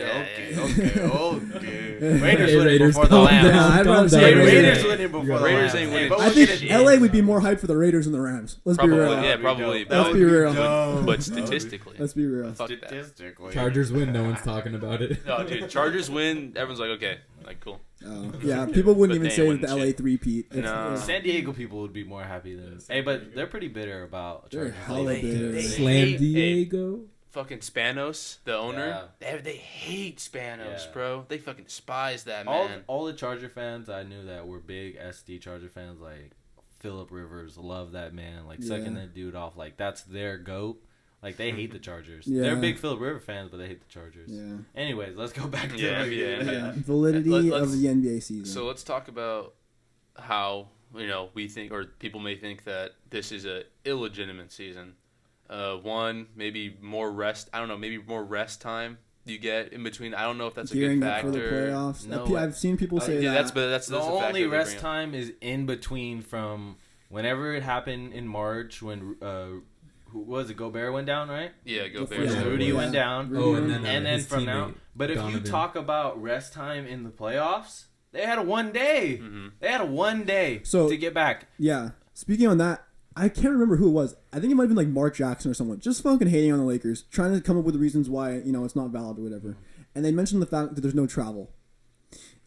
Raiders Hey, winning Raiders, before the calm Lambs. down, I'd calm rather say down. Hey, Raiders Yeah. winning before the Raiders Lambs. ain't Hey, winning. but I we'll think get it. LA would be more hyped for the Raiders than the Rams. Let's Probably, be real. yeah, probably. Let's be real. But statistically, Let's be real. fuck that. Statistically. Chargers win. No one's talking about it. No, dude, Chargers win. Everyone's like, okay, like cool. Oh, yeah, people wouldn't But even they say wouldn't that the LA shit. three-peat. If- No. yeah. San Diego people would be more happy than. Hey, but they're pretty bitter about. They're Chargers. hella bitter. they Slam hate- Diego. Fucking Spanos, the owner, they hate Spanos, Yeah. bro. They fucking despise that all man. all the Charger fans I knew that were big SD Charger fans, like Phillip Rivers, love that man. Like sucking Yeah. that dude off, like that's their goat. Like they hate the Chargers. Yeah. They're big Phillip Rivers fans, but they hate the Chargers. Yeah. Anyways, let's go back to Yeah, NBA. yeah. Validity Let's- of the NBA season. So let's talk about how we think, or people may think that this is a illegitimate season. One, maybe more rest. I don't know. Maybe more rest time you get in between. I don't know if that's Gearing a good up for the factor. playoffs. No, I've seen people say Yeah, that. that's The a factor only they rest bring up. time is in between from whenever it happened in March when who was it? Gobert went down, right? Yeah, go Yeah. Bears. Yeah. Rudy Yeah. went down. Oh, and then And then his from now, teammate, but if you Donovan. talk about rest time in the playoffs, they had a 1 day. Mhm. They had a 1 day So- to get back. Yeah. Speaking on that, I can't remember who it was. I think it might have been like Mark Jackson or someone. Just fucking hating on the Lakers, trying to come up with the reasons why it's not valid or whatever. And they mentioned the fact that there's no travel,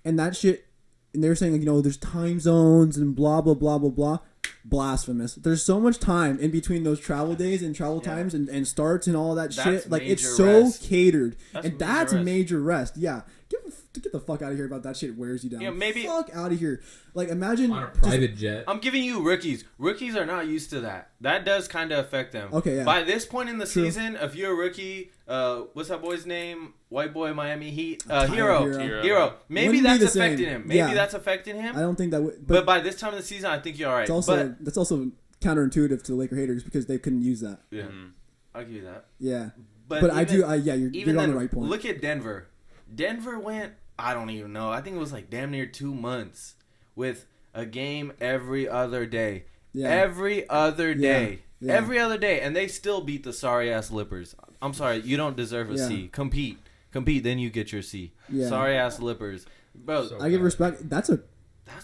and that shit. And they were saying like there's time zones and blah blah blah blah blah. Blasphemous. There's so much time in between those travel days and travel Yeah. times and starts and all that That's shit. Like it's major so rest. catered, That's and major that's rest. major rest. Yeah. Get the fuck out of here about that shit. Wears you down. Yeah, maybe- fuck out of here. Like imagine On a just- private jet. I'm giving you rookies. Rookies are not used to that. That does kind of affect them. Okay, yeah. By this point in the True. season, if you're a rookie, what's that boy's name? White boy, Miami Heat. Tyler Hero. Hero. Maybe Wouldn't be that's the same. affecting him. Maybe Yeah. that's affecting him. I don't think that would. But by this time of the season, I think you're all right. It's also but that's also counterintuitive to the Laker haters because they couldn't use that. yeah, Mhm. I'll give you that. Yeah, But, but I even- do. Yeah, you're Even on then, the right point. look at Denver. Denver went, I don't even know. I think it was like damn near 2 months with a game every other day. Yeah. Every other day. Yeah. Every other day. And they still beat the sorry ass Lippers. I'm sorry, you don't deserve a Yeah. C. Compete, then you get your C. Yeah. Sorry ass Lippers, bro. So- I give respect. That's a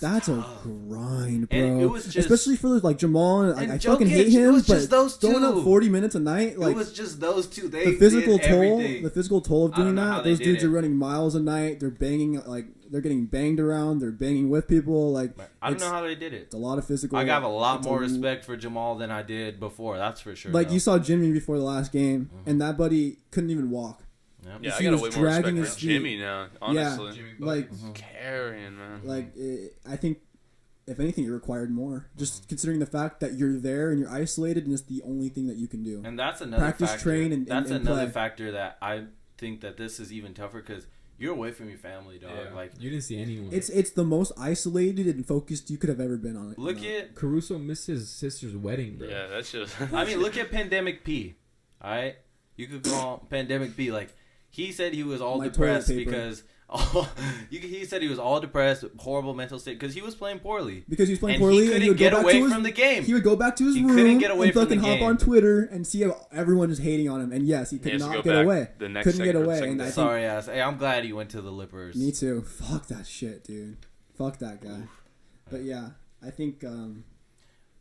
That's a grind, bro. And it was just- especially for like Jamal and And I fucking Jokic, hate it him, was but just those going two. up 40 minutes a night, like it was just those two. They the physical did toll, everything. the physical toll of I don't doing know how that. they Those did dudes it. are running miles a night. They're banging, like they're getting banged around. They're banging with people. Like I don't it's- know how they did it. It's a lot of physical. I got a lot it's more respect for Jamal than I did before. That's for sure. Like though. you saw Jimmy before the last game, Mm-hmm. and that buddy couldn't even walk. Yep. Yeah, I He got was way more respect dragging for his feet. Jimmy now. Honestly, Jimmy Like, Buckets. carrying man. I think if anything, it required more. Just considering the fact that you're there and you're isolated, and it's the only thing that you can do. And that's another Practice, factor. train, and that's and another play. factor that I think that this is even tougher because you're away from your family, dog. Yeah. Like, You didn't see anyone. It's the most isolated and focused you could have ever been on it. look at. Caruso missed his sister's wedding, bro. Yeah, that's just. I mean, look at Pandemic P. All right, you could call Pandemic P. Like, he said he was all My depressed toilet paper. because. He said he was all depressed, horrible mental state because he was playing poorly. because he was playing And poorly, he and he couldn't would go get back away to his, from the game. He would go back to his He room couldn't get away and from fucking the hop game. on Twitter and see how everyone is hating on him. And yes, he could He has to not go get back away. the next Couldn't get second or away. second And I day. think Sorry ass. Hey, I'm glad he went to the Lippers. me too. Fuck that shit, dude. Fuck that guy. But yeah, I think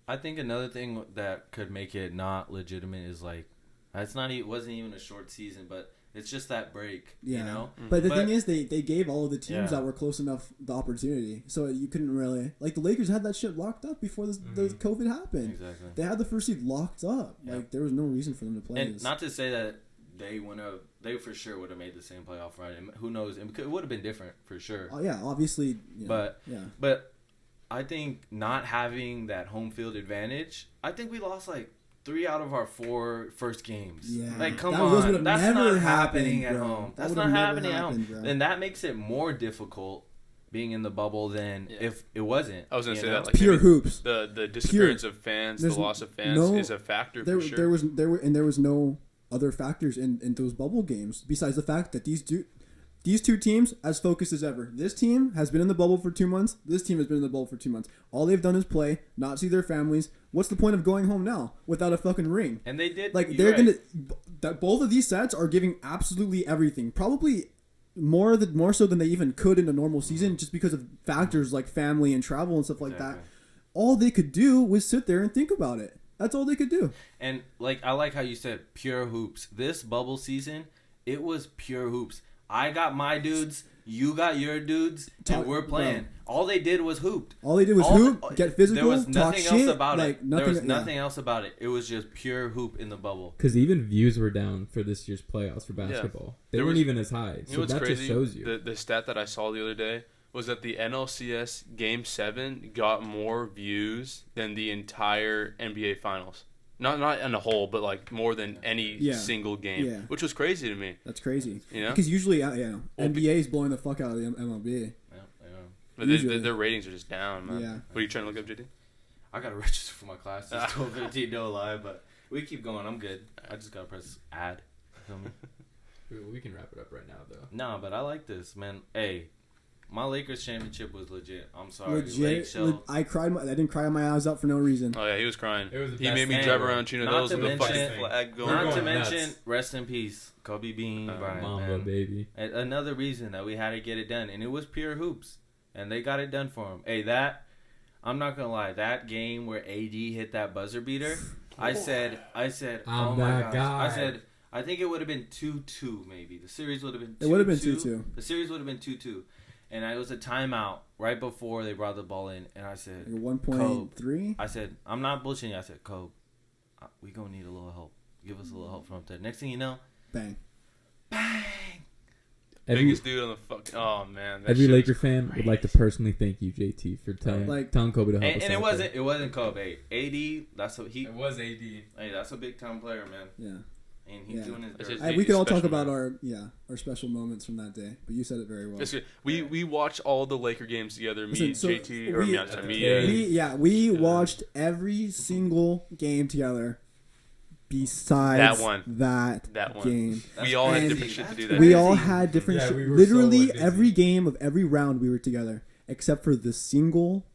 I think another thing that could make it not legitimate is like, it's not. It wasn't even a short season, but it's just that break. yeah. You know. But the But- thing is, they gave all of the teams Yeah. that were close enough the opportunity, so you couldn't really like the Lakers had that shit locked up before the COVID happened. Exactly. They had the first seed locked up. Yeah. Like there was no reason for them to play And this. not to say that they for sure would have made the same playoff run. And who knows? It would have been different for sure. Oh yeah, obviously. You know, But yeah, but I think not having that home field advantage, I think we lost like 3 out of our 4 first games. Yeah. Like come Those on, would've that's never not happened, happening at bro. home. That That's would've not never happening at happened, home. bro. And that makes it more difficult being in the bubble than Yeah. if it wasn't. I was gonna you say know? that like pure maybe hoops. the disappearance of fans, the There's loss of fans no- is a factor There, for sure. there was no other factors in those bubble games besides the fact that these two teams as focused as ever. This team has been in the bubble for 2 months. This team has been in the bubble for 2 months. All they've done is play, not see their families. What's the point of going home now without a fucking ring? And they did Like you're they're right. gonna that both of these sets are giving absolutely everything. Probably more so than they even could in a normal season, just because of factors like family and travel and stuff like that. Exactly. All they could do was sit there and think about it. That's all they could do. And like I like how you said pure hoops. This bubble season, it was pure hoops. I got my dudes, you got your dudes, Talk- and we're playing. All they did was hooped. All they did was hoop, get physical, There was talk nothing shit. else about like, it. Nothing, There was yeah. nothing else about it. It was just pure hoop in the bubble. Because even views were down for this year's playoffs for basketball. They There weren't was- even as high. You know So what's that crazy? just shows you. The stat that I saw the other day was that the NLCS Game 7 got more views than the entire NBA Finals. Not on a whole, but like more than any Yeah. single game, Yeah. which was crazy to me. That's crazy. You know? Because usually, Well, NBA is blowing the fuck out of the MLB. Yeah, yeah. But Usually. their ratings are just down, man. Yeah. What are you trying to look up, JD? I gotta register for my class. It's 12:15, no lie, but we keep going. I'm good. I just gotta press add. Feel me? We can wrap it up right now, though. Nah, but I like this, man. Hey, my Lakers championship was legit. I'm sorry, Lake Legit. Show. I didn't cry my eyes out for no reason. Oh yeah, he was crying. It was the He best made me thing drive ever. around Chino Not Hills to with a fucking mention- flag going. We're Not to going mention, nuts. rest in peace, Kobe Bean Bryant. Mamba, man. baby. And another reason that we had to get it done, and it was pure hoops, and they got it done for him. Hey, I'm not gonna lie, that game where AD hit that buzzer beater, I said, I'm oh my that gosh, guy. I said, I think it would have been 2-2 maybe. The series would have been 2-2. It would have been 2-2. The series would have been 2-2, and it was a timeout right before they brought the ball in, and I said, Like 1.3. I said, I'm not bullshitting you. I said, Kobe, we gonna need a little help. Give us a little help from up there. Next thing you know, Bang. bang. Biggest dude on the fucking. Oh man. that Every shit was Laker fan would like to personally thank you, JT, for telling Like- Kobe to help us And out it wasn't Kobe. AD, that's what he. was AD. Hey, that's a big time player, man, Yeah. and he's Yeah. doing his That's dirt. just- We could all talk Special about man. our special moments from that day, but you said it very well. It's good. We watched all the Laker games together. Me, Listen, so JT, or we- me, I'm sorry, me, We watched every single game together besides That one. that one. game. we all had And different shit to do that. We day. all had different Yeah, shit. we were Literally so busy. every game of every round we were together, except for the single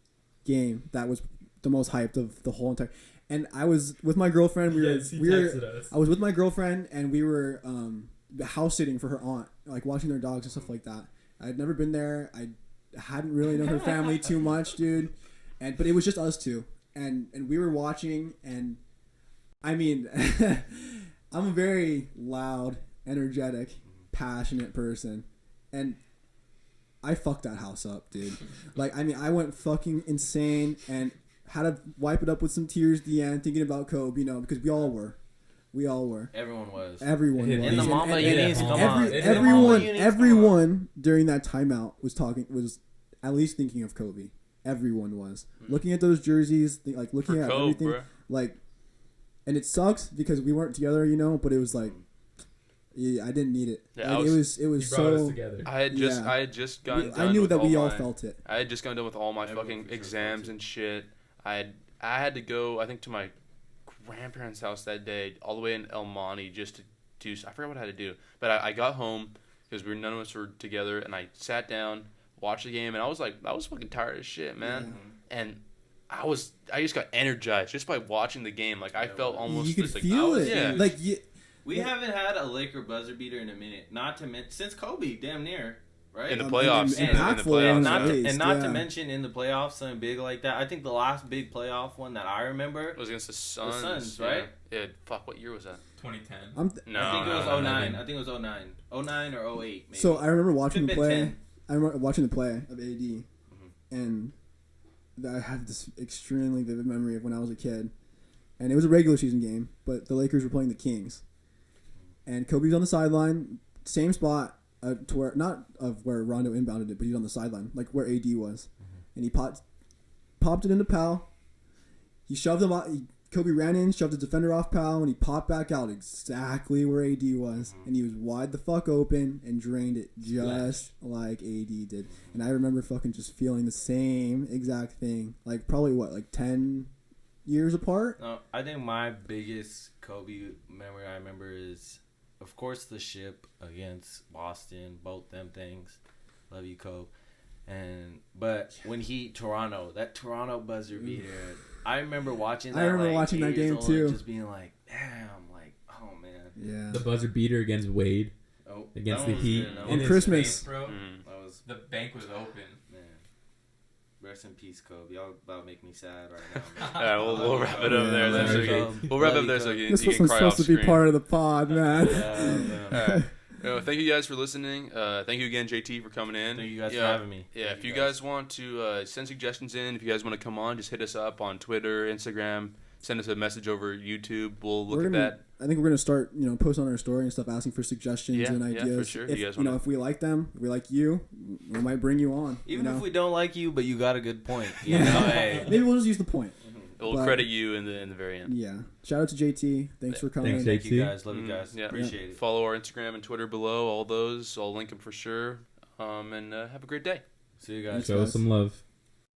game that was the most hyped of the whole entire. And I was with my girlfriend. I was with my girlfriend, and we were house sitting for her aunt, like watching their dogs and stuff like that. I had never been there. I hadn't really known her family too much, dude. But it was just us two, and we were watching. And I mean, I'm a very loud, energetic, passionate person, and I fucked that house up, dude. Like, I mean, I went fucking insane and had to wipe it up with some tears at the end, thinking about Kobe, because we all were. Everyone was. Everyone was. In the Mamba units, come on. Everyone during that timeout was at least thinking of Kobe. Everyone was looking at those jerseys, looking at everything, bro. Like, and it sucks because we weren't together, but it was like, yeah, I didn't need it. Yeah, like, it was so. I had just gotten done. I knew with that we all felt it. I had just gotten done with all my fucking exams and shit. I had to go, I think, to my grandparents' house that day, all the way in El Monte, just to do. I forgot what I had to do, but I got home because none of us were together, and I sat down, watched the game, and I was fucking tired as shit, man. Yeah. And I just got energized just by watching the game. Like, I felt almost. You could feel it. Yeah. Like we haven't had a Laker buzzer beater in a minute. Not to mention since Kobe, damn near. Right? In the playoffs. Not to mention in the playoffs, something big like that. I think the last big playoff one that I remember was against the Suns. Right? Yeah. Fuck, what year was that? 2010. I think it was 09. I think it was 09. 09 or 08, maybe. So I remember watching the play. 10. I remember watching the play of AD. And I have this extremely vivid memory of when I was a kid. And it was a regular season game, but the Lakers were playing the Kings. And Kobe's on the sideline, same spot. To where not of where Rondo inbounded it, but he's on the sideline, like where AD was, and he popped it into Powell. He shoved him out. Kobe ran in, shoved the defender off Powell, and he popped back out exactly where AD was, and he was wide the fuck open and drained it just like AD did. And I remember fucking just feeling the same exact thing, like probably 10 years apart. No, I think my biggest Kobe memory I remember is, of course, the ship against Boston, both them things. Love you, Kobe. But when that Toronto buzzer beater, I remember watching that. I remember watching that game too. Just being like, damn, like, oh man. Yeah. The buzzer beater against Wade. Against the Heat. On Christmas. Bro. The bank was open. Man. Rest in peace, Kobe. Y'all about to make me sad right now. All right, we'll wrap it up there. We'll wrap it up there so you this can cry off supposed to be part of the pod, man. All right. Thank you guys for listening. Thank you again, JT, for coming in. Thank you guys for having me. Yeah, if you guys want to send suggestions in, if you guys want to come on, just hit us up on Twitter, Instagram. Send us a message over YouTube. We'll look at that. I think we're gonna start, post on our story and stuff, asking for suggestions and ideas. Yeah, for sure. If we like them, we like you, we might bring you on. Even if we don't like you, but you got a good point. Hey. Maybe we'll just use the point. We'll credit you in the very end. Yeah. Shout out to JT. Thanks for coming. Thank you guys. Love you guys. Appreciate it. Follow our Instagram and Twitter below. All those. I'll link them for sure. And have a great day. See you guys. Show us some love.